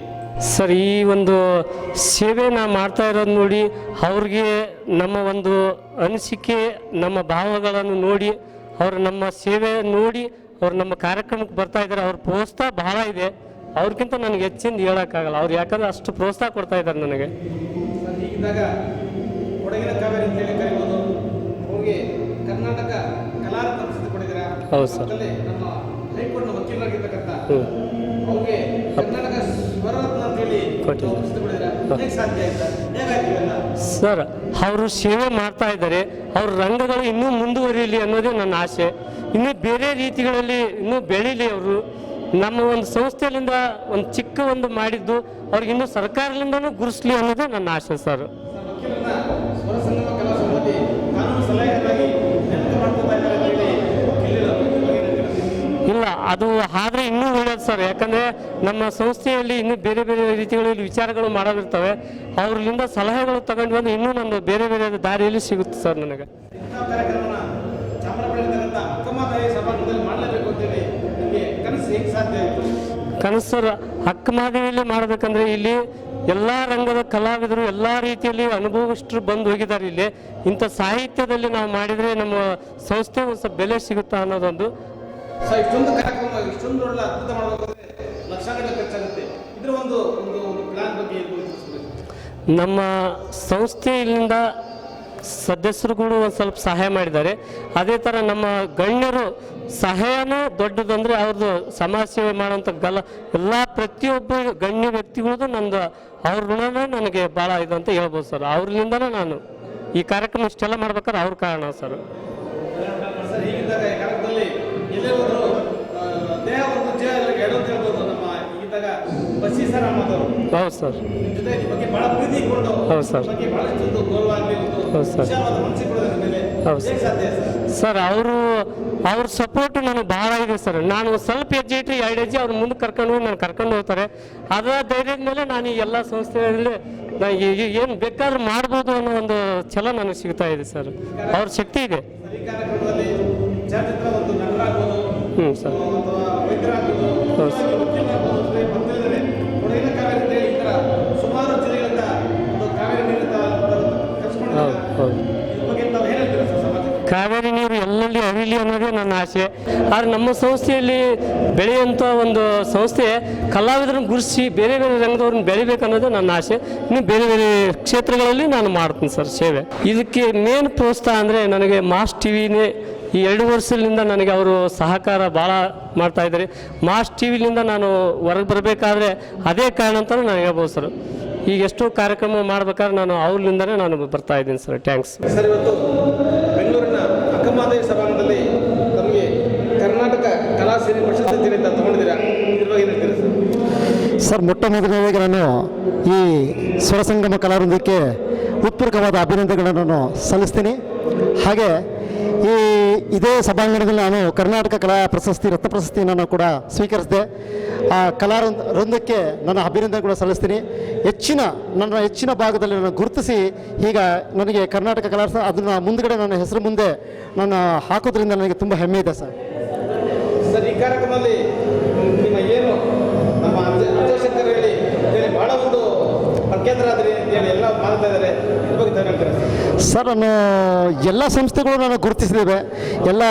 S9: ಸರ್, ಈ ಒಂದು ಸೇವೆ ನಾವು ಮಾಡ್ತಾ ಇರೋದು ನೋಡಿ ಅವ್ರಿಗೆ ನಮ್ಮ ಒಂದು ಅನಿಸಿಕೆ, ನಮ್ಮ ಭಾವಗಳನ್ನು ನೋಡಿ, ಅವರು ನಮ್ಮ ಸೇವೆ ನೋಡಿ ಅವ್ರು ನಮ್ಮ ಕಾರ್ಯಕ್ರಮಕ್ಕೆ ಬರ್ತಾ ಇದ್ದಾರೆ. ಅವ್ರ ಪ್ರೋತ್ಸಾಹ ಬಹಳ ಇದೆ. ಅವ್ರಿಗಿಂತ ನನಗೆ ಹೆಚ್ಚಿಂದ ಹೇಳೋಕ್ಕಾಗಲ್ಲ. ಅವ್ರು ಯಾಕಂದ್ರೆ ಅಷ್ಟು ಪ್ರೋತ್ಸಾಹ ಕೊಡ್ತಾ ಇದ್ದಾರೆ ನನಗೆ.
S1: ಹೀಗಿದ್ದಾಗ ಕೊಡಗಿನ ಕಾವೇರಿ ಅಂತೇಳಿ ಕರಿಬೋದು, ಅವ್ರಿಗೆ ಕರ್ನಾಟಕ ಕಲಾರತ್ನ ಪ್ರಶಸ್ತಿ ಕೊಟ್ಟಿದ್ದೀರಾ.
S9: ಹೌದು ಸರ್.
S1: ನಮ್ಮ ಹೈಕೋರ್ಟ್ನ ವಕೀಲರಾಗಿರ್ತಕ್ಕಂಥ ಅವ್ರಿಗೆ ಕರ್ನಾಟಕ ಸ್ವರರತ್ನ ಅಂತೇಳಿ ಪ್ರಶಸ್ತಿ ಕೊಟ್ಟಿದ್ದೀರಾ. ಹೇಗೆ ಸಾಧ್ಯ ಆಯ್ತಾ? ಹೇಗಾಯ್ತಿವೆಲ್ಲ?
S9: ಸರ್, ಅವರು ಸೇವೆ ಮಾಡ್ತಾ ಇದ್ದಾರೆ. ಅವ್ರ ರಂಗಗಳು ಇನ್ನೂ ಮುಂದುವರಿಯಲಿ ಅನ್ನೋದೇ ನನ್ನ ಆಸೆ. ಇನ್ನೂ ಬೇರೆ ರೀತಿಗಳಲ್ಲಿ ಇನ್ನೂ ಬೆಳೀಲಿ ಅವರು. ನಮ್ಮ ಒಂದು ಸಂಸ್ಥೆಯಿಂದ ಒಂದು ಚಿಕ್ಕ ಒಂದು ಮಾಡಿದ್ದು ಅವ್ರಿಗೆ ಇನ್ನೂ ಸರ್ಕಾರದಿಂದನೂ ಗುರುಸ್ಲಿ ಅನ್ನೋದೇ ನನ್ನ ಆಸೆ ಸರ್.
S1: ಸ್ವರಸಂಗಮ ಕಲಾ ಸಮಿತಿ ಕಾನೂನು ಸಲಹೆಯಾಗಿ ನೇಮಕ ಮಾಡ್ಕೊತಾ ಇದ್ದಾರೆ ಅಂತೇಳಿ
S9: ಇಲ್ಲ, ಅದು ಆದರೆ ಇನ್ನೂ ಒಳ್ಳೆಯದು ಸರ್. ಯಾಕಂದರೆ ನಮ್ಮ ಸಂಸ್ಥೆಯಲ್ಲಿ ಇನ್ನೂ ಬೇರೆ ಬೇರೆ ರೀತಿಗಳಲ್ಲಿ ವಿಚಾರಗಳು ಮಾಡೋದಿರ್ತವೆ. ಅವ್ರಿಂದ ಸಲಹೆಗಳು ತಗೊಂಡು ಬಂದು ಇನ್ನೂ ನನ್ನ ಬೇರೆ ಬೇರೆ ದಾರಿಯಲ್ಲಿ ಸಿಗುತ್ತೆ ಸರ್ ನನಗೆ.
S1: ಇಂಥ ಕಾರ್ಯಕ್ರಮನ ಚಾಮರಾಜನಗರದ ಅಕ್ಕಮಹಾದೇವಿ ಸಭಾಂಗಣದಲ್ಲಿ ಮಾಡಲೇಬೇಕು ಅಂತೇಳಿ ನಿಮಗೆ ಕನಸು ಹೇಗೆ ಸಾಧ್ಯ ಆಯಿತು?
S9: ಕನಸು ಅಕ್ಕಮಹಾದೇವಿಯಲ್ಲಿ ಮಾಡಬೇಕಂದ್ರೆ ಇಲ್ಲಿ ಎಲ್ಲ ರಂಗದ ಕಲಾವಿದರು ಎಲ್ಲ ರೀತಿಯಲ್ಲಿ ಅನುಭವಿಸ್ತರು ಬಂದು ಹೋಗಿದ್ದಾರೆ. ಇಲ್ಲಿ ಇಂಥ ಸಾಹಿತ್ಯದಲ್ಲಿ ನಾವು ಮಾಡಿದರೆ ನಮ್ಮ ಸಂಸ್ಥೆ ಒಂದು ಸ್ವಲ್ಪ ಬೆಲೆ ಸಿಗುತ್ತಾ ಅನ್ನೋದೊಂದು.
S1: ಸೊ ಇಷ್ಟೊಂದು ಕಾರ್ಯಕ್ರಮ ಇಷ್ಟೊಂದು ಒಳ್ಳೆ ಅದ್ಭುತ ಮಾಡಬೇಕಾದ್ರೆ ಲಕ್ಷಗಟ್ಟಲೆ ಖರ್ಚಾಗುತ್ತೆ. ಇದರ ಒಂದು ಪ್ಲಾನ್ ಬಗ್ಗೆ
S9: ನಮ್ಮ ಸಂಸ್ಥೆ ಇಲ್ಲಿಂದ ಸದಸ್ಯರುಗಳು ಒಂದು ಸ್ವಲ್ಪ ಸಹಾಯ ಮಾಡಿದ್ದಾರೆ. ಅದೇ ಥರ ನಮ್ಮ ಗಣ್ಯರು ಸಹಾಯನೂ ದೊಡ್ಡದಂದರೆ ಅವ್ರದ್ದು ಸಮಾಜ ಸೇವೆ ಮಾಡೋಂಥ ಎಲ್ಲ ಪ್ರತಿಯೊಬ್ಬ ಗಣ್ಯ ವ್ಯಕ್ತಿಗಳದ್ದು ನಂದು ಅವ್ರ ಋಣನೇ ನನಗೆ ಭಾಳ ಇದು ಅಂತ ಹೇಳ್ಬೋದು ಸರ್. ಅವ್ರಿಂದನೇ ನಾನು ಈ ಕಾರ್ಯಕ್ರಮ ಇಷ್ಟೆಲ್ಲ ಮಾಡ್ಬೇಕಾದ್ರೆ ಅವ್ರ ಕಾರಣ ಸರ್.
S1: ಸರ್ ಹೀಗಿದ್ದಾಗ ಈ ಕಾಲದಲ್ಲಿ ಎಲ್ಲೇ ಹೋದ್ರು ದೇಹ ಒಂದು ಜಯ ಎರಡು ಅಂತ ಹೇಳ್ಬೋದು. ನಮ್ಮ ಈಗಿದ್ದಾಗ ಬಸ್ಸಿ ಸರ್ ಅಮ್ಮದವರು
S9: ಹೌದು ಸರ್,
S1: ನಿಮ್ಮ ಜೊತೆ ನಿಮ್ಮ ಬಗ್ಗೆ ಭಾಳ ಪ್ರೀತಿ ಇಟ್ಕೊಂಡು
S9: ಹೌದು ಸರ್,
S1: ಬಗ್ಗೆ ಭಾಳಷ್ಟು ಗೌರವ ಆಗಲಿ
S9: ಹೌದು ಸರ್,
S1: ವಿಶಾಲವಾದ ಮನಸ್ಸಿಗೆ ಕೊಡೋದ್ರ ಮೇಲೆ
S9: ಹೌದು
S1: ಹೇಗೆ ಸಾಧ್ಯ
S9: ಸರ್. ಅವ್ರ ಸಪೋರ್ಟ್ ನನಗೆ ಭಾಳ ಇದೆ ಸರ್. ನಾನು ಸ್ವಲ್ಪ ಹೆಜ್ಜೆ ಇಟ್ಟರೆ 2 ಹೆಜ್ಜೆ ಅವ್ರು ಮುಂದೆ ಕರ್ಕೊಂಡು ಹೋಗಿ ನಾನು ಕರ್ಕೊಂಡು ಹೋಗ್ತಾರೆ. ಅದರ ಧೈರ್ಯದ ಮೇಲೆ ನಾನು ಈ ಎಲ್ಲ ಸಂಸ್ಥೆಗಳಲ್ಲಿ ನಾನು ಏನು ಬೇಕಾದ್ರೂ ಮಾಡ್ಬೋದು ಅನ್ನೋ ಒಂದು ಛಲ ನನಗೆ ಸಿಗ್ತಾ ಇದೆ ಸರ್. ಅವ್ರ ಶಕ್ತಿ ಇದೆ.
S1: ಈ ಕಾರ್ಯಕ್ರಮದಲ್ಲಿ ಚಲನಚಿತ್ರ ಒಂದು ನಟರಾಗ್ಬೋದು,
S9: ಸರ್,
S1: ಅಥವಾ ವೈದ್ಯರಾಗ್ಬೋದು,
S9: ಹೌದು ಸರ್,
S1: ಕೊಡಗಿನ ಕಾವೇರಿ ಈ ಥರ ಸುಮಾರು ಜಿಲ್ಲೆಗಳಿಂದ ಒಂದು ಕಾವೇರಿ ನೀರು
S9: ಹೌದು ಹೌದು
S1: ಇದ್ರ ಬಗ್ಗೆ ತಾವು ಏನು ಹೇಳ್ತೀರಾ ಸರ್ ಸಮಾಜಕ್ಕೆ?
S9: ಕಾವೇರಿ ನೀರು ಎಲ್ಲೆಲ್ಲಿ ಹರಿಯಲಿ ಅನ್ನೋದೇ ನನ್ನ ಆಸೆ. ಆದರೆ ನಮ್ಮ ಸಂಸ್ಥೆಯಲ್ಲಿ ಬೆಳೆಯುವಂಥ ಒಂದು ಸಂಸ್ಥೆ ಕಲಾವಿದರನ್ನು ಗುರುತಿಸಿ ಬೇರೆ ಬೇರೆ ರಂಗದವ್ರನ್ನ ಬೆಳಿಬೇಕು ಅನ್ನೋದು ನನ್ನ ಆಸೆ. ಇನ್ನು ಬೇರೆ ಬೇರೆ ಕ್ಷೇತ್ರಗಳಲ್ಲಿ ನಾನು ಮಾಡ್ತೀನಿ ಸರ್ ಸೇವೆ. ಇದಕ್ಕೆ ಮೇನ್ ಪ್ರೋತ್ಸಾಹ ಅಂದರೆ ನನಗೆ ಮಾಸ್ ಟಿವಿನೇ ಈ 2 ವರ್ಷದಿಂದ ನನಗೆ ಅವರು ಸಹಕಾರ ಭಾಳ ಮಾಡ್ತಾ ಇದ್ದಾರೆ. ಮಾಸ್ ಟಿವಿಲಿಂದ ನಾನು ಹೊರಗೆ ಬರಬೇಕಾದ್ರೆ ಅದೇ ಕಾರಣ ಅಂತಲೂ ನಾನು ಹೇಳ್ಬೋದು ಸರ್. ಈಗ ಎಷ್ಟೋ ಕಾರ್ಯಕ್ರಮ ಮಾಡ್ಬೇಕಾದ್ರೆ ನಾನು ಅವ್ರಿಂದನೇ ನಾನು ಬರ್ತಾ ಇದ್ದೀನಿ ಸರ್. Thanks
S1: sir. ಇವತ್ತು ಬೆಂಗಳೂರಿನ ಅಕ್ಕಮಹಾದೇವಿ ಸಭಾಂಗಣದಲ್ಲಿ ತಮಗೆ ಕರ್ನಾಟಕ ಕಲಾ ಸೇನೆ ಪ್ರಶಸ್ತಿಯಿಂದ ತಗೊಂಡಿದ್ದೀರಾ, ಇದ್ರ ಬಗ್ಗೆ ಏನು ಹೇಳ್ತೀರಾ ಸರ್?
S10: ಸರ್, ಮೊಟ್ಟ ಮೊದಲನೇದಾಗಿ ನಾನು ಈ ಸ್ವರಸಂಗಮ ಕಲಾವೃಂದಕ್ಕೆ ಹೃತ್ಪೂರ್ವಕವಾದ ಅಭಿನಂದನೆಗಳನ್ನು ನಾನು ಸಲ್ಲಿಸ್ತೀನಿ. ಹಾಗೆ ಇದೇ ಸಭಾಂಗಣದಲ್ಲಿ ನಾನು ಕರ್ನಾಟಕ ಕಲಾ ಪ್ರಶಸ್ತಿ ರತ್ನ ಪ್ರಶಸ್ತಿಯನ್ನು ಕೂಡ ಸ್ವೀಕರಿಸಿದೆ. ಆ ಕಲಾವೃಂದಕ್ಕೆ ನನ್ನ ಅಭಿನಂದನೆ ಕೂಡ ಸಲ್ಲಿಸ್ತೀನಿ. ನನ್ನ ಹೆಚ್ಚಿನ ಭಾಗದಲ್ಲಿ ನಾನು ಗುರುತಿಸಿ ಈಗ ನನಗೆ ಕರ್ನಾಟಕ ಕಲಾ ಅದನ್ನು ಮುಂದುಗಡೆ ನನ್ನ ಹೆಸರು ಮುಂದೆ ನಾನು ಹಾಕೋದ್ರಿಂದ ನನಗೆ ತುಂಬ ಹೆಮ್ಮೆ ಇದೆ ಸರ್.
S1: ಸರ್, ಈ ಕಾರ್ಯಕ್ರಮದಲ್ಲಿ ನಿಮ್ಮ ಏನು ನಮ್ಮ ಅಜಯ್ ಶಂಕರ್ ಹೇಳಿ ಭಾಳ ಒಂದು ಪ್ರಖ್ಯಾತರ ಆದ್ರಿ ಅಂತೇಳಿ ಎಲ್ಲ ಮಾಡ್ತಾ ಇದ್ದಾರೆ, ಇದ್ರ ಬಗ್ಗೆ ತಾವು ಹೇಳ್ತೀರಾ
S10: ಸರ್? ನಾನು ಎಲ್ಲ ಸಂಸ್ಥೆಗಳು ನಾನು ಗುರುತಿಸಿದ್ದೇವೆ, ಎಲ್ಲ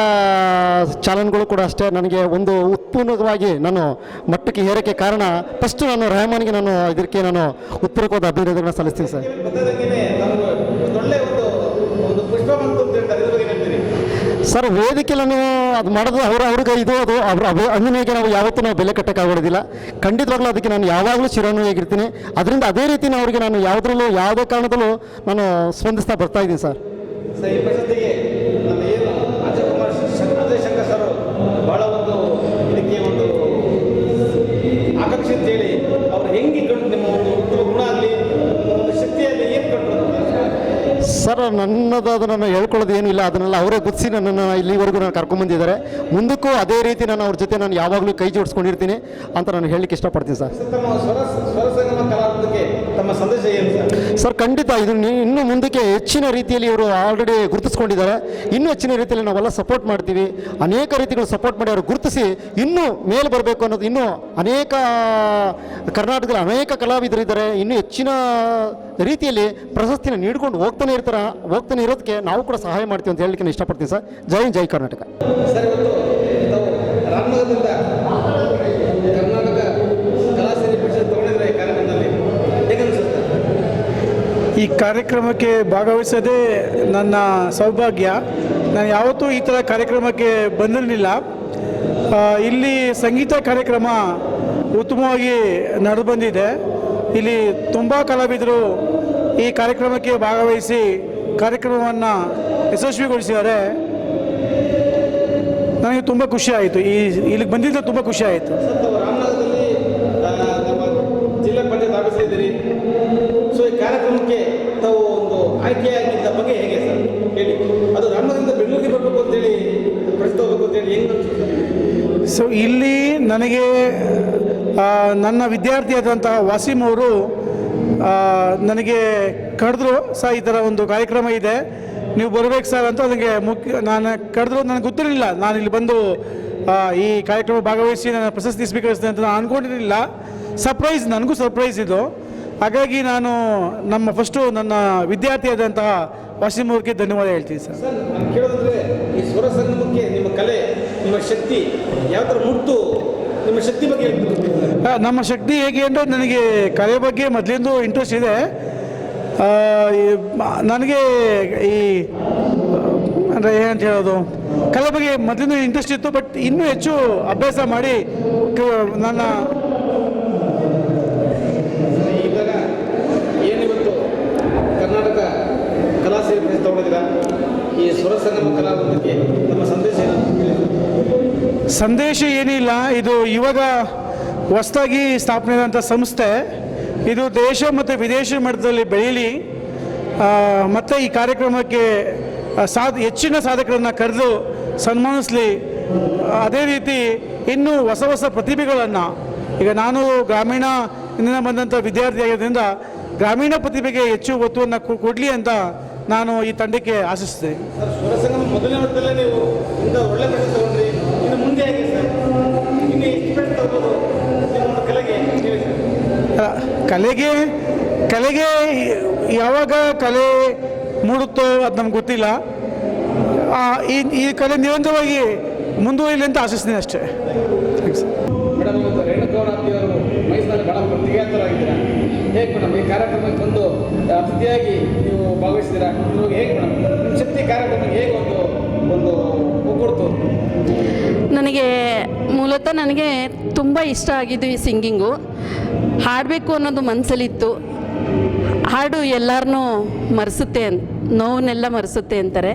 S10: ಚಾಲನ್ಗಳು ಕೂಡ ಅಷ್ಟೇ. ನನಗೆ ಒಂದು ಉತ್ಪೂರ್ಣವಾಗಿ ನಾನು ಮಟ್ಟಕ್ಕೆ ಏರಕ್ಕೆ ಕಾರಣ ಫಸ್ಟ್ ನಾನು ರೆಹಮಾನ್ಗೆ ನಾನು ಇದಕ್ಕೆ ನಾನು ಉತ್ಪೂರ್ವಕವಾದ ಅಭಿನಂದನೆಗಳನ್ನು ಸಲ್ಲಿಸ್ತೀನಿ ಸರ್.
S1: ಒಳ್ಳೆ ಒಂದು ಪುಷ್ಪ ಬಂತು ಅಂತ ಹೇಳ್ತಾರೆ, ಇದ್ರ ಬಗ್ಗೆ ಹೇಳ್ತೀರಿ
S10: ಸರ್? ವೇದಿಕೆ ನಾನು ಅದು ಮಾಡೋದು ಅವ್ರಿಗೆ ಇದು ಅದು ಅವ್ರ ಅಂಜನೆಗೆ ನಾವು ಯಾವತ್ತೂ ನಾವು ಬೆಲೆ ಕಟ್ಟಕ್ಕಾಗೋದಿಲ್ಲ. ಖಂಡಿತವಾಗ್ಲೂ ಅದಕ್ಕೆ ನಾನು ಯಾವಾಗಲೂ ಚಿರಾನುವಾಗಿರ್ತೀನಿ. ಅದರಿಂದ ಅದೇ ರೀತಿ ಅವರಿಗೆ ನಾನು ಯಾವುದ್ರಲ್ಲೂ ಯಾವುದೇ ಕಾರಣದಲ್ಲೂ ನಾನು ಸ್ಪಂದಿಸ್ತಾ ಬರ್ತಾ ಇದ್ದೀನಿ ಸರ್.
S1: ಈ ಪ್ರಶಸ್ತಿಗೆ ನಮ್ಮ ಏನು ಅಜಯ್ ಶಂಕರ್ ಸರ್ ಭಾಳ ಒಂದು ಇದಕ್ಕೆ ಒಂದು ಆಕಾಂಕ್ಷೆ ಅಂತೇಳಿ ಅವ್ರು ಹೆಂಗೆ ಕಂಡು ನಿಮ್ಮ ಒಂದು ಉತ್ತಮ ಗುಣ ಆಗಲಿ ಒಂದು ಶಕ್ತಿಯಲ್ಲಿ ಏನು ಕಂಡು
S10: ಸರ್? ನನ್ನದು ನಾನು ಹೇಳ್ಕೊಳ್ಳೋದು ಏನೂ ಇಲ್ಲ, ಅದನ್ನೆಲ್ಲ ಅವರೇ ಗುರ್ತಿಸಿ ನನ್ನನ್ನು ಇಲ್ಲಿವರೆಗೂ ನಾನು ಕರ್ಕೊಂಡ್ಬಂದಿದ್ದಾರೆ. ಮುಂದಕ್ಕೂ ಅದೇ ರೀತಿ ನಾನು ಅವ್ರ ಜೊತೆ ನಾನು ಯಾವಾಗಲೂ ಕೈ ಜೋಡಿಸ್ಕೊಂಡಿರ್ತೀನಿ ಅಂತ ನಾನು ಹೇಳಲಿಕ್ಕೆ ಇಷ್ಟಪಡ್ತೀನಿ ಸರ್.
S1: ತಮ್ಮ ಸ್ವರಸಂಗಮ ಕಲಾವಿದರಿಗೆ ತಮ್ಮ ಸಂದೇಶ ಏನು ಸರ್?
S10: ಸರ್, ಖಂಡಿತ ಇದು ಇನ್ನೂ ಮುಂದಕ್ಕೆ ಹೆಚ್ಚಿನ ರೀತಿಯಲ್ಲಿ ಇವರು ಆಲ್ರೆಡಿ ಗುರುತಿಸ್ಕೊಂಡಿದ್ದಾರೆ. ಇನ್ನೂ ಹೆಚ್ಚಿನ ರೀತಿಯಲ್ಲಿ ನಾವೆಲ್ಲ ಸಪೋರ್ಟ್ ಮಾಡ್ತೀವಿ. ಅನೇಕ ರೀತಿಗಳು ಸಪೋರ್ಟ್ ಮಾಡಿ ಅವರು ಗುರುತಿಸಿ ಇನ್ನೂ ಮೇಲೆ ಬರಬೇಕು ಅನ್ನೋದು. ಇನ್ನೂ ಅನೇಕ ಕರ್ನಾಟಕದಲ್ಲಿ ಅನೇಕ ಕಲಾವಿದರಿದ್ದಾರೆ. ಇನ್ನೂ ಹೆಚ್ಚಿನ ರೀತಿಯಲ್ಲಿ ಪ್ರಶಸ್ತಿನ ನೀಡ್ಕೊಂಡು ಹೋಗ್ತಾನೆ ಇರೋದಕ್ಕೆ ನಾವು ಕೂಡ ಸಹಾಯ ಮಾಡ್ತೀವಿ ಅಂತ ಹೇಳಲಿಕ್ಕೆ ನಾನು ಇಷ್ಟಪಡ್ತೀನಿ ಸರ್. ಜೈ ಕರ್ನಾಟಕ.
S1: ಸರ್, ಇವತ್ತು ನಾವು ರಾಮನಗರದಿಂದ ಕರ್ನಾಟಕ ಕಲಾ ಸೇನೆ ಪ್ರಶಸ್ತಿ ತಗೊಂಡಿದ್ರೆ ಈ ಕಾರ್ಯಕ್ರಮದಲ್ಲಿ ಹೇಗೆ ಅನಿಸುತ್ತೆ?
S11: ಈ ಕಾರ್ಯಕ್ರಮಕ್ಕೆ ಭಾಗವಹಿಸೋದೇ ನನ್ನ ಸೌಭಾಗ್ಯ. ನಾನು ಯಾವತ್ತೂ ಈ ಥರ ಕಾರ್ಯಕ್ರಮಕ್ಕೆ ಬಂದಿರಲಿಲ್ಲ. ಇಲ್ಲಿ ಸಂಗೀತ ಕಾರ್ಯಕ್ರಮ ಉತ್ತಮವಾಗಿ ನಡೆದು ಬಂದಿದೆ. ಇಲ್ಲಿ ತುಂಬ ಕಲಾವಿದರು ಈ ಕಾರ್ಯಕ್ರಮಕ್ಕೆ ಭಾಗವಹಿಸಿ ಕಾರ್ಯಕ್ರಮವನ್ನು ಯಶಸ್ವಿಗೊಳಿಸಿದ್ದಾರೆ. ನನಗೆ ತುಂಬ ಖುಷಿ ಆಯಿತು. ಇಲ್ಲಿಗೆ ಬಂದಿದ್ದು ತುಂಬ ಖುಷಿ ಆಯಿತು.
S1: ರಾಮನಗರದಲ್ಲಿ ನಮ್ಮ ಜಿಲ್ಲಾ ಪಂಚಾಯತ್ ಆಫೀಸ್ ಇದ್ದೀರಿ. ಸೊ ಈ ಕಾರ್ಯಕ್ರಮಕ್ಕೆ ತಾವು ಒಂದು ಆಯ್ಕೆಯಾಗಿದ್ದ ಬಗ್ಗೆ ಹೇಗೆ ಸರ್ ಹೇಳಿ? ಅದು ರಾಮನಗರದಿಂದ ಬೆಂಗಳೂರಿಗೆ ಬರಬೇಕು ಅಂತೇಳಿ ಪ್ರಶ್ನೆ ಹೋಗ್ಬೇಕು ಅಂತೇಳಿ ಹೆಂಗೆ ಅನಿಸುತ್ತೆ?
S11: ಸೊ ಇಲ್ಲಿ ನನಗೆ ನನ್ನ ವಿದ್ಯಾರ್ಥಿಯಾದಂತಹ ವಾಸಿಮ್ ಅವರು ನನಗೆ ಕರೆದ್ರು, ಈ ಥರ ಒಂದು ಕಾರ್ಯಕ್ರಮ ಇದೆ, ನೀವು ಬರಬೇಕು ಸರ್ ಅಂತ ನನಗೆ ನಾನು ಕರೆದ್ರು ನನಗೆ ಗೊತ್ತಿರಲಿಲ್ಲ. ನಾನು ಇಲ್ಲಿ ಬಂದು ಈ ಕಾರ್ಯಕ್ರಮ ಭಾಗವಹಿಸಿ ನಾನು ಪ್ರಶಸ್ತಿ ಸ್ವೀಕರಿಸಿದೆ ಅಂತ ನಾನು ಅಂದ್ಕೊಂಡಿರಲಿಲ್ಲ. ಸರ್ಪ್ರೈಸ್, ನನಗೂ ಸರ್ಪ್ರೈಸ್ ಇದು. ಹಾಗಾಗಿ ನಾನು ಫಸ್ಟು ನನ್ನ ವಿದ್ಯಾರ್ಥಿಯಾದಂತಹ ವಾಸಿಂ ಅವ್ರಿಗೆ ಧನ್ಯವಾದ ಹೇಳ್ತೀನಿ ಸರ್.
S1: ಸರ್, ನಾನು ಕೇಳೋದಂದರೆ ಈ ಸ್ವರ ಸಂಗಮಕ್ಕೆ ನಿಮ್ಮ ಕಲೆ, ನಿಮ್ಮ ಶಕ್ತಿ ಯಾವ ಥರ ಮುಟ್ಟು, ನಿಮ್ಮ ಶಕ್ತಿ ಬಗ್ಗೆ ಹೇಳ್ತೀವಿ.
S11: ನಮ್ಮ ಶಕ್ತಿ ಹೇಗೆ ಅಂದರೆ, ನನಗೆ ಕಲೆ ಬಗ್ಗೆ ಮೊದಲಿಂದ ಇಂಟ್ರೆಸ್ಟ್ ಇದೆ. ನನಗೆ ಈ ಅಂದರೆ ಏನಂತ ಹೇಳೋದು, ಕಲೆ ಬಗ್ಗೆ ಮೊದಲಿಂದ ಇಂಟ್ರೆಸ್ಟ್ ಇತ್ತು. ಬಟ್ ಇನ್ನೂ ಹೆಚ್ಚು ಅಭ್ಯಾಸ ಮಾಡಿ ನನ್ನ
S1: ಇವಾಗ ಏನಿವತ್ತು ಕರ್ನಾಟಕ ಕಲಾ ಸೇರಿ ಪ್ರಶಸ್ತಿ ತಗೊಂಡಿದ್ದೀರಾ, ಈ ಸ್ವರ ಸಂಗಮ ಕಲಾವೃಂದಕ್ಕೆ ನಮ್ಮ ಸಂದೇಶ ಏನು?
S11: ಸಂದೇಶ ಏನಿಲ್ಲ. ಇದು ಇವಾಗ ಹೊಸದಾಗಿ ಸ್ಥಾಪನೆ ಆದಂಥ ಸಂಸ್ಥೆ. ಇದು ದೇಶ ಮತ್ತು ವಿದೇಶ ಮಟ್ಟದಲ್ಲಿ ಬೆಳೀಲಿ, ಮತ್ತು ಈ ಕಾರ್ಯಕ್ರಮಕ್ಕೆ ಹೆಚ್ಚಿನ ಸಾಧಕರನ್ನು ಕರೆದು ಸನ್ಮಾನಿಸಲಿ. ಅದೇ ರೀತಿ ಇನ್ನೂ ಹೊಸ ಹೊಸ ಪ್ರತಿಭೆಗಳನ್ನು, ಈಗ ನಾನು ಗ್ರಾಮೀಣ ಇಂದ ಬಂದಂಥ ವಿದ್ಯಾರ್ಥಿ ಆಗಿದ್ದರಿಂದ ಗ್ರಾಮೀಣ ಪ್ರತಿಭೆಗೆ ಹೆಚ್ಚು ಒತ್ತನ್ನು ಕೊಡಲಿ ಅಂತ ನಾನು ಈ ತಂಡಕ್ಕೆ ಆಶಿಸ್ತೀನಿ.
S1: ಸರ್, ಸ್ವರ ಸಂಗಮ ಮೊದಲನೇ ವರ್ಷದಲ್ಲೇ ನೀವು ಇಂಥ ಒಳ್ಳೆ ಪ್ರಶಸ್ತಿ ತಗೊಂಡ್ರಿ. ಇನ್ನು ಮುಂದೆ ಹೇಗೆ ಸರ್, ಇನ್ನು ಎಷ್ಟು ಪ್ರಶಸ್ತಿ ತಗೋಬೋದು ನಿಮ್ಮ ಕಲೆಗೆ?
S11: ಕಲೆಗೆ ಯಾವಾಗ ಕಲೆ ಮೂಡುತ್ತೋ ಅದು ನಮ್ಗೆ ಗೊತ್ತಿಲ್ಲ. ಈ ಕಲೆ ನಿರಂತರವಾಗಿ ಮುಂದುವರಿಲಿ ಅಂತ ಆಶಿಸ್ತೀನಿ ಅಷ್ಟೇ.
S1: ಮೇಡಮ್, ಇವತ್ತು ರೇಣುಕವರಾಪ್ತಿಯವರು ಮೈಸೂರಿನಲ್ಲಿ ಬಹಳ ಪ್ರತಿಘಾತರಾಗಿದ್ದೀರಾ. ಹೇಗೆ ಮೇಡಮ್ ಈ ಕಾರ್ಯಕ್ರಮಕ್ಕೆ ಬಂದು ಅತಿಥಿಯಾಗಿ ನೀವು ಭಾಗವಹಿಸಿದ್ದೀರಾ? ಇವಾಗ ಹೇಗೆ ಮೇಡಮ್ ನಿಮ್ಮ ಶಕ್ತಿ ಕಾರ್ಯಕ್ರಮಕ್ಕೆ ಹೇಗೆ ಒಂದು ಒಗ್ಗೂಡ್ತು?
S12: ನನಗೆ ಮೂಲತಃ ತುಂಬ ಇಷ್ಟ ಆಗಿದ್ದು ಈ ಸಿಂಗಿಂಗು. ಹಾಡಬೇಕು ಅನ್ನೋದು ಮನಸ್ಸಲ್ಲಿತ್ತು. ಹಾಡು ಎಲ್ಲರನ್ನೂ ಮರೆಸುತ್ತೆ, ನೋವನ್ನೆಲ್ಲ ಮರೆಸುತ್ತೆ ಅಂತಾರೆ.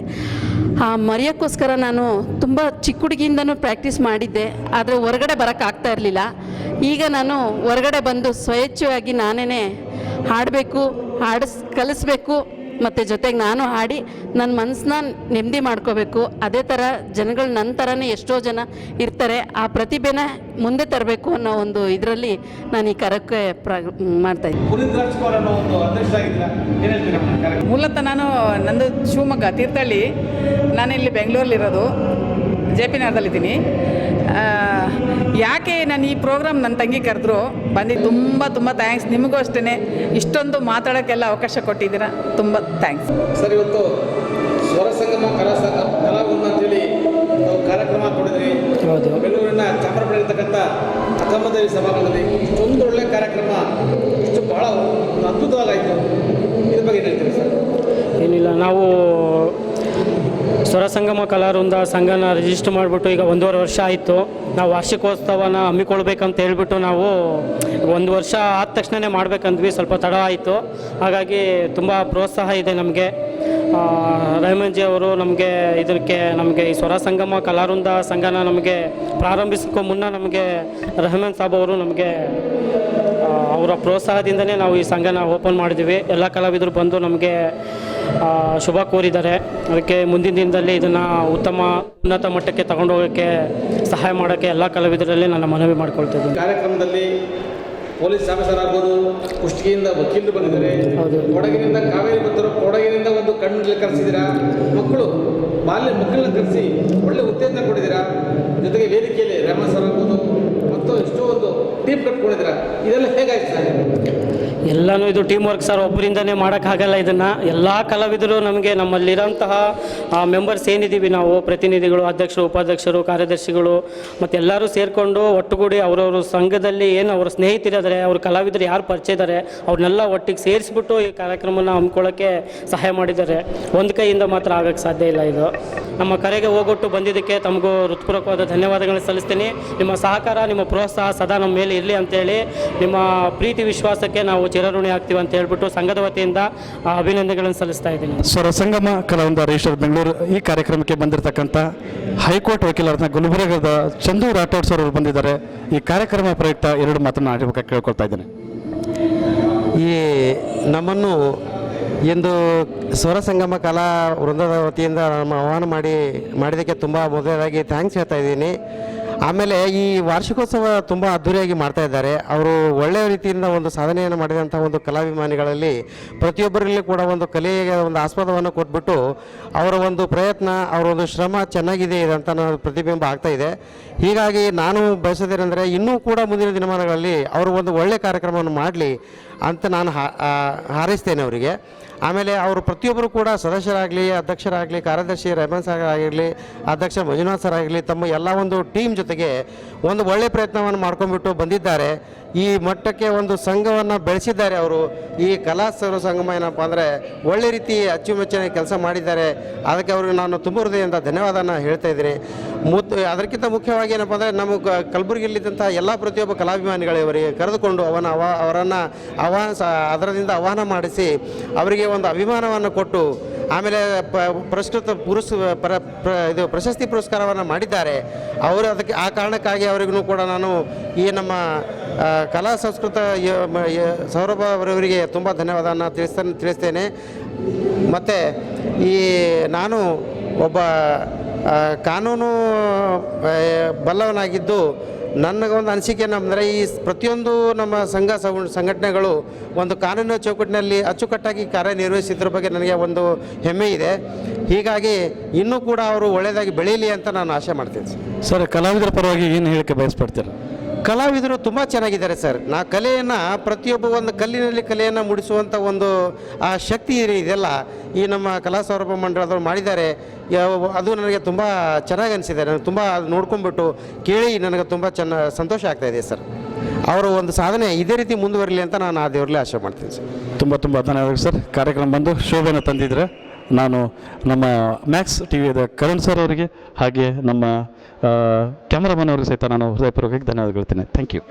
S12: ಆ ಮರೆಯೋಕ್ಕೋಸ್ಕರ ನಾನು ತುಂಬ ಚಿಕ್ಕ ಹುಡುಗಿಯಿಂದನೂ ಪ್ರಾಕ್ಟೀಸ್ ಮಾಡಿದ್ದೆ. ಆದರೆ ಹೊರಗಡೆ ಬರೋಕ್ಕಾಗ್ತಾ ಇರಲಿಲ್ಲ. ಈಗ ನಾನು ಹೊರಗಡೆ ಬಂದು ಸ್ವೇಚ್ಛವಾಗಿ ನಾನೇ ಹಾಡಬೇಕು, ಕಲಿಸ್ಬೇಕು, ಮತ್ತು ಜೊತೆಗೆ ನಾನು ಹಾಡಿ ನನ್ನ ಮನಸ್ಸನ್ನ ನೆಮ್ಮದಿ ಮಾಡ್ಕೋಬೇಕು. ಅದೇ ಥರ ಜನಗಳು ನನ್ನ ಥರನೇ ಎಷ್ಟೋ ಜನ ಇರ್ತಾರೆ. ಆ ಪ್ರತಿಭೆನ ಮುಂದೆ ತರಬೇಕು ಅನ್ನೋ ಒಂದು ಇದರಲ್ಲಿ ನಾನು ಈ ಕಾರ್ಯಕ್ಕೆ ಮಾಡ್ತಾಯಿದ್ದೀನಿ.
S1: ಪುನೀತ್ ರಾಜ್ಕುಮಾರ್ ಅನ್ನೋ ಒಂದು ಅಧ್ಯಕ್ಷರಾಗಿದ್ದೀರಾ, ಏನು ಹೇಳ್ತೀರಾ?
S13: ಮೂಲತಃ ನಂದು ಶಿವಮೊಗ್ಗ ತೀರ್ಥಹಳ್ಳಿ. ನಾನಿಲ್ಲಿ ಬೆಂಗಳೂರಲ್ಲಿರೋದು, ಜೆ ಪಿ ನಗರದಲ್ಲಿದ್ದೀನಿ. ಯಾಕೆ ನಾನು ಈ ಪ್ರೋಗ್ರಾಮ್ ನನ್ನ ತಂಗಿ ಕರೆದ್ರು ಬಂದು ತುಂಬ ಥ್ಯಾಂಕ್ಸ್. ನಿಮಗೂ ಅಷ್ಟೇ ಇಷ್ಟೊಂದು ಮಾತಾಡೋಕ್ಕೆಲ್ಲ ಅವಕಾಶ ಕೊಟ್ಟಿದ್ದೀರಾ, ತುಂಬ ಥ್ಯಾಂಕ್ಸ್.
S1: ಸರ್, ಇವತ್ತು ಸ್ವರ ಸಂಗಮ ಕಲಾವೃಂದ ಅಂತೇಳಿ ನಾವು ಕಾರ್ಯಕ್ರಮ ಹಾಕ್ಕೊಂಡಿದ್ರಿ. ಬೆಂಗಳೂರಿನ ಚಾಮರಾಜಪೇಟೆ ಇರ್ತಕ್ಕಂಥ ಅಕ್ಕಮ್ಮದೇವಿ ಸಭಾಂಗಣದಲ್ಲಿ ಇಷ್ಟೊಂದು ಒಳ್ಳೆ ಕಾರ್ಯಕ್ರಮ, ಇಷ್ಟು ಬಹಳ ಅದ್ಭುತವಾಗಾಯಿತು. ಇದ್ರ ಬಗ್ಗೆ ಏನು ಹೇಳ್ತೀರಿ ಸರ್?
S9: ಏನಿಲ್ಲ, ನಾವು ಸ್ವರ ಸಂಗಮ ಕಲಾವೃಂದ ಸಂಘನ ರಿಜಿಸ್ಟರ್ ಮಾಡಿಬಿಟ್ಟು ಈಗ 1.5 ವರ್ಷ ಆಯಿತು. ನಾವು ವಾರ್ಷಿಕೋತ್ಸವನ ಹಮ್ಮಿಕೊಳ್ಬೇಕಂತ ಹೇಳ್ಬಿಟ್ಟು ನಾವು 1 ವರ್ಷ ಆದ ತಕ್ಷಣವೇ ಮಾಡ್ಬೇಕಂದ್ವಿ. ಸ್ವಲ್ಪ ತಡ ಆಯಿತು. ಹಾಗಾಗಿ ತುಂಬ ಪ್ರೋತ್ಸಾಹ ಇದೆ ನಮಗೆ. ರಹಮಾನ್ಜಿ ಅವರು ನಮಗೆ ಈ ಸ್ವರ ಸಂಗಮ ಕಲಾವೃಂದ ಸಂಘನ ನಮಗೆ ಪ್ರಾರಂಭಿಸೋಕ್ಕೂ ಮುನ್ನ ನಮಗೆ ರಹಮಾನ್ ಸಾಬ್ ಅವರು ನಮಗೆ ಅವರ ಪ್ರೋತ್ಸಾಹದಿಂದನೇ ನಾವು ಈ ಸಂಘನ ಓಪನ್ ಮಾಡಿದ್ವಿ. ಎಲ್ಲ ಕಲಾವಿದರು ಬಂದು ನಮಗೆ ಶುಭ ಕೋರಿದ್ದಾರೆ. ಅದಕ್ಕೆ ಮುಂದಿನ ದಿನದಲ್ಲಿ ಇದನ್ನು ಉನ್ನತ ಮಟ್ಟಕ್ಕೆ ತಗೊಂಡೋಗೋಕ್ಕೆ ಸಹಾಯ ಮಾಡೋಕ್ಕೆ ಎಲ್ಲ ಕಲಾವಿದರಲ್ಲಿ ನನ್ನ ಮನವಿ ಮಾಡ್ಕೊಳ್ತಿದ್ದೀನಿ.
S1: ಕಾರ್ಯಕ್ರಮದಲ್ಲಿ ಪೊಲೀಸ್ ಆಫೀಸರ್ ಆಗ್ಬೋದು, ಕುಷ್ಟಗಿಯಿಂದ ವಕೀಲರು ಬಂದಿದ್ದಾರೆ, ಕೊಡಗಿನಿಂದ ಕಾವೇರಿ ಬಂದರು, ಕೊಡಗಿನಿಂದ ಒಂದು ಕಣ್ಣಲ್ಲಿ ಕರೆಸಿದ್ದೀರಾ, ಮಕ್ಕಳನ್ನ ಕರೆಸಿ ಒಳ್ಳೆ ಉತ್ತೇಜನ ಕೊಟ್ಟಿದ್ದೀರಾ. ಜೊತೆಗೆ ವೇದಿಕೆಯಲ್ಲಿ ರಹಮಾನ್ ಸರ್ ಆಗ್ಬೋದು ಮತ್ತು ಎಷ್ಟೋ ಒಂದು ಟೀಮ್ ಕಟ್ಕೊಂಡಿದ್ದೀರಾ. ಇದೆಲ್ಲ ಹೇಗಾಯ್ತು ಸರ್?
S9: ಎಲ್ಲನೂ ಇದು ಟೀಮ್ ವರ್ಕ್ ಸರ್. ಒಬ್ಬರಿಂದನೇ ಮಾಡೋಕ್ಕಾಗಲ್ಲ ಇದನ್ನು. ಎಲ್ಲ ಕಲಾವಿದರು ನಮಗೆ ನಮ್ಮಲ್ಲಿರೋಂತಹ ಮೆಂಬರ್ಸ್ ಏನಿದ್ದೀವಿ ನಾವು, ಪ್ರತಿನಿಧಿಗಳು, ಅಧ್ಯಕ್ಷರು, ಉಪಾಧ್ಯಕ್ಷರು, ಕಾರ್ಯದರ್ಶಿಗಳು ಮತ್ತು ಎಲ್ಲರೂ ಸೇರಿಕೊಂಡು ಒಟ್ಟುಗೂಡಿ ಅವರವರು ಸಂಘದಲ್ಲಿ ಏನು ಅವರ ಸ್ನೇಹಿತರಿದ್ದಾರೆ, ಅವ್ರ ಕಲಾವಿದರು ಯಾರು ಪರಿಚಯ ಇದ್ದಾರೆ ಅವ್ರನ್ನೆಲ್ಲ ಒಟ್ಟಿಗೆ ಸೇರಿಸ್ಬಿಟ್ಟು ಈ ಕಾರ್ಯಕ್ರಮನ ಹಮ್ಮಿಕೊಳ್ಳೋಕ್ಕೆ ಸಹಾಯ ಮಾಡಿದ್ದಾರೆ. ಒಂದು ಕೈಯಿಂದ ಮಾತ್ರ ಆಗೋಕ್ಕೆ ಸಾಧ್ಯ ಇಲ್ಲ. ಇದು ನಮ್ಮ ಕರೆಗೆ ಹೋಗೊಟ್ಟು ಬಂದಿದ್ದಕ್ಕೆ ತಮಗೂ ಹೃತ್ಪೂರ್ವಕವಾದ ಧನ್ಯವಾದಗಳನ್ನು ಸಲ್ಲಿಸ್ತೀನಿ. ನಿಮ್ಮ ಸಹಕಾರ, ನಿಮ್ಮ ಪ್ರೋತ್ಸಾಹ ಸದಾ ನಮ್ಮ ಮೇಲೆ ಇರಲಿ ಅಂತೇಳಿ, ನಿಮ್ಮ ಪ್ರೀತಿ ವಿಶ್ವಾಸಕ್ಕೆ ನಾವು ಚಿರಋಣಿ ಆಗ್ತೀವಿ ಅಂತ ಹೇಳ್ಬಿಟ್ಟು ಸಂಘದ ವತಿಯಿಂದ ಅಭಿನಂದನೆಗಳನ್ನು ಸಲ್ಲಿಸ್ತಾ ಇದ್ದೀನಿ.
S8: ಸ್ವರ ಸಂಗಮ ಕಲಾವೃಂದ ರಿಜಿಸ್ಟರ್ ಬೆಂಗಳೂರು ಈ ಕಾರ್ಯಕ್ರಮಕ್ಕೆ ಬಂದಿರತಕ್ಕಂಥ ಹೈಕೋರ್ಟ್ ವಕೀಲರಾದ ಗುಲ್ಬರ್ಗದ ಚಂದು ರಾಠೋಡ್ ಸರ್ ಅವರು ಬಂದಿದ್ದಾರೆ. ಈ ಕಾರ್ಯಕ್ರಮ ಪ್ರಯುಕ್ತ 2 ಮಾತನ್ನು ಆಡಬೇಕಾಗಿ ಕೇಳ್ಕೊಳ್ತಾ ಇದ್ದೀನಿ.
S14: ಈ ನಮ್ಮನ್ನು ಎಂದು ಸ್ವರ ಸಂಗಮ ಕಲಾ ವೃಂದದ ವತಿಯಿಂದ ನಮ್ಮ ಆಹ್ವಾನ ಮಾಡಿದ್ದಕ್ಕೆ ತುಂಬ ಮೊದಲಾಗಿ ಥ್ಯಾಂಕ್ಸ್ ಹೇಳ್ತಾ ಇದ್ದೀನಿ. ಆಮೇಲೆ ಈ ವಾರ್ಷಿಕೋತ್ಸವ ತುಂಬ ಅದ್ಧೂರಿಯಾಗಿ ಮಾಡ್ತಾ ಇದ್ದಾರೆ. ಅವರು ಒಳ್ಳೆಯ ರೀತಿಯಿಂದ ಒಂದು ಸಾಧನೆಯನ್ನು ಮಾಡಿದಂಥ ಒಂದು ಕಲಾಭಿಮಾನಿಗಳಲ್ಲಿ ಪ್ರತಿಯೊಬ್ಬರಲ್ಲಿ ಕೂಡ ಒಂದು ಕಲೆಗೆ ಒಂದು ಆಸ್ಪದವನ್ನು ಕೊಟ್ಬಿಟ್ಟು ಅವರ ಒಂದು ಪ್ರಯತ್ನ, ಅವರ ಒಂದು ಶ್ರಮ ಚೆನ್ನಾಗಿದೆ ಅಂತ ಪ್ರತಿಬಿಂಬ ಆಗ್ತಾ ಇದೆ. ಹೀಗಾಗಿ ನಾನು ಬಯಸೋದೇನೆಂದರೆ ಇನ್ನೂ ಕೂಡ ಮುಂದಿನ ದಿನಮಾನಗಳಲ್ಲಿ ಅವರು ಒಂದು ಒಳ್ಳೆಯ ಕಾರ್ಯಕ್ರಮವನ್ನು ಮಾಡಲಿ ಅಂತ ನಾನು ಹಾರೈಸ್ತೇನೆ ಅವರಿಗೆ. ಆಮೇಲೆ ಅವರು ಪ್ರತಿಯೊಬ್ಬರು ಕೂಡ ಸದಸ್ಯರಾಗಲಿ, ಅಧ್ಯಕ್ಷರಾಗಲಿ, ಕಾರ್ಯದರ್ಶಿ ರೆಹಮಾನ್ ಸಾಗರ್ ಆಗಿರಲಿ, ಅಧ್ಯಕ್ಷ ಮಂಜುನಾಥ್ ಸರ್ ಆಗಲಿ, ತಮ್ಮ ಎಲ್ಲ ಒಂದು ಟೀಮ್ ಜೊತೆಗೆ ಒಂದು ಒಳ್ಳೆಯ ಪ್ರಯತ್ನವನ್ನು ಮಾಡ್ಕೊಂಡ್ಬಿಟ್ಟು ಬಂದಿದ್ದಾರೆ. ಈ ಮಟ್ಟಕ್ಕೆ ಒಂದು ಸಂಘವನ್ನು ಬೆಳೆಸಿದ್ದಾರೆ ಅವರು. ಈ ಕಲಾ ಸಂಗಮ ಏನಪ್ಪ ಅಂದರೆ ಒಳ್ಳೆ ರೀತಿ ಅಚ್ಚುಮೆಚ್ಚಿನ ಕೆಲಸ ಮಾಡಿದ್ದಾರೆ. ಅದಕ್ಕೆ ಅವ್ರಿಗೆ ನಾನು ತುಂಬ ಹೃದಯದಿಂದ ಧನ್ಯವಾದನ ಹೇಳ್ತಾ ಇದ್ದೀನಿ. ಅದಕ್ಕಿಂತ ಮುಖ್ಯವಾಗಿ ಏನಪ್ಪ ಅಂದರೆ ನಮ್ಮ ಕಲಬುರಗಿಯಲ್ಲಿದ್ದಂಥ ಎಲ್ಲ ಪ್ರತಿಯೊಬ್ಬ ಕಲಾಭಿಮಾನಿಗಳಿವರಿಗೆ ಕರೆದುಕೊಂಡು ಅವರನ್ನು ಅದರದಿಂದ ಆಹ್ವಾನ ಮಾಡಿಸಿ ಅವರಿಗೆ ಒಂದು ಅಭಿಮಾನವನ್ನು ಕೊಟ್ಟು ಆಮೇಲೆ ಇದು ಪ್ರಶಸ್ತಿ ಪುರಸ್ಕಾರವನ್ನು ಮಾಡಿದ್ದಾರೆ ಅವರು. ಅದಕ್ಕೆ ಆ ಕಾರಣಕ್ಕಾಗಿ ಅವರಿಗೂ ಕೂಡ ನಾನು ಈ ನಮ್ಮ ಕಲಾ ಸಂಸ್ಕೃತ ಸೌರಭ ಅವರವರಿಗೆ ತುಂಬ ಧನ್ಯವಾದನ ತಿಳಿಸ್ತೇನೆ. ಮತ್ತು ಈ ನಾನು ಒಬ್ಬ ಕಾನೂನು ಬಲ್ಲವನಾಗಿದ್ದು ನನಗೊಂದು ಅನಿಸಿಕೆ ಏನಂದರೆ ಈ ಪ್ರತಿಯೊಂದು ನಮ್ಮ ಸಂಘಟನೆಗಳು ಒಂದು ಕಾನೂನು ಚೌಕಟ್ಟಿನಲ್ಲಿ ಅಚ್ಚುಕಟ್ಟಾಗಿ ಕಾರ್ಯನಿರ್ವಹಿಸಿದ್ರ ಬಗ್ಗೆ ನನಗೆ ಒಂದು ಹೆಮ್ಮೆ ಇದೆ. ಹೀಗಾಗಿ ಇನ್ನೂ ಕೂಡ ಅವರು ಒಳ್ಳೆಯದಾಗಿ ಬೆಳೀಲಿ ಅಂತ ನಾನು ಆಶೆ ಮಾಡ್ತೀನಿ
S8: ಸರ್. ಕಲಾವಿದರ ಪರವಾಗಿ ಏನು ಹೇಳಿಕೆ ಬಯಸ್ಪಡ್ತೀರ?
S14: ಕಲಾವಿದರು ತುಂಬ ಚೆನ್ನಾಗಿದ್ದಾರೆ ಸರ್. ಕಲೆಯನ್ನು ಪ್ರತಿಯೊಬ್ಬ ಒಂದು ಕಲ್ಲಿನಲ್ಲಿ ಕಲೆಯನ್ನು ಮೂಡಿಸುವಂಥ ಒಂದು ಆ ಶಕ್ತಿ ಇದೆಯಲ್ಲ ಈ ನಮ್ಮ ಕಲಾ ಸೌರಭ ಮಂಡಳದವ್ರು ಮಾಡಿದ್ದಾರೆ. ಅದು ನನಗೆ ತುಂಬ ಚೆನ್ನಾಗಿ ಅನಿಸಿದೆ. ನನಗೆ ತುಂಬ ನೋಡ್ಕೊಂಡ್ಬಿಟ್ಟು ಕೇಳಿ ನನಗೆ ತುಂಬ ಸಂತೋಷ ಆಗ್ತಾಯಿದೆ ಸರ್. ಅವರ ಒಂದು ಸಾಧನೆ ಇದೇ ರೀತಿ ಮುಂದುವರಲಿ ಅಂತ ನಾನು ಆ ದೇವರಲ್ಲಿ ಆಶೆ ಮಾಡ್ತೀನಿ ಸರ್.
S8: ತುಂಬ ಧನ್ಯವಾದಗಳು ಸರ್. ಕಾರ್ಯಕ್ರಮ ಬಂದು ಶೋಭೆನ ತಂದಿದ್ರೆ ನಾನು ನಮ್ಮ ಮ್ಯಾಕ್ಸ್ ಟಿ ವಿದ ಕರುಣ್ ಸರ್ ಅವರಿಗೆ ಹಾಗೆ ನಮ್ಮ ಕ್ಯಾಮ್ರಾಮನ್ ಅವ್ರಿಗೆ ಸಹಿತ ನಾನು ಹೃದಯಪೂರ್ವಕವಾಗಿ ಧನ್ಯವಾದಗಳು ಹೇಳ್ತೇನೆ. Thank you.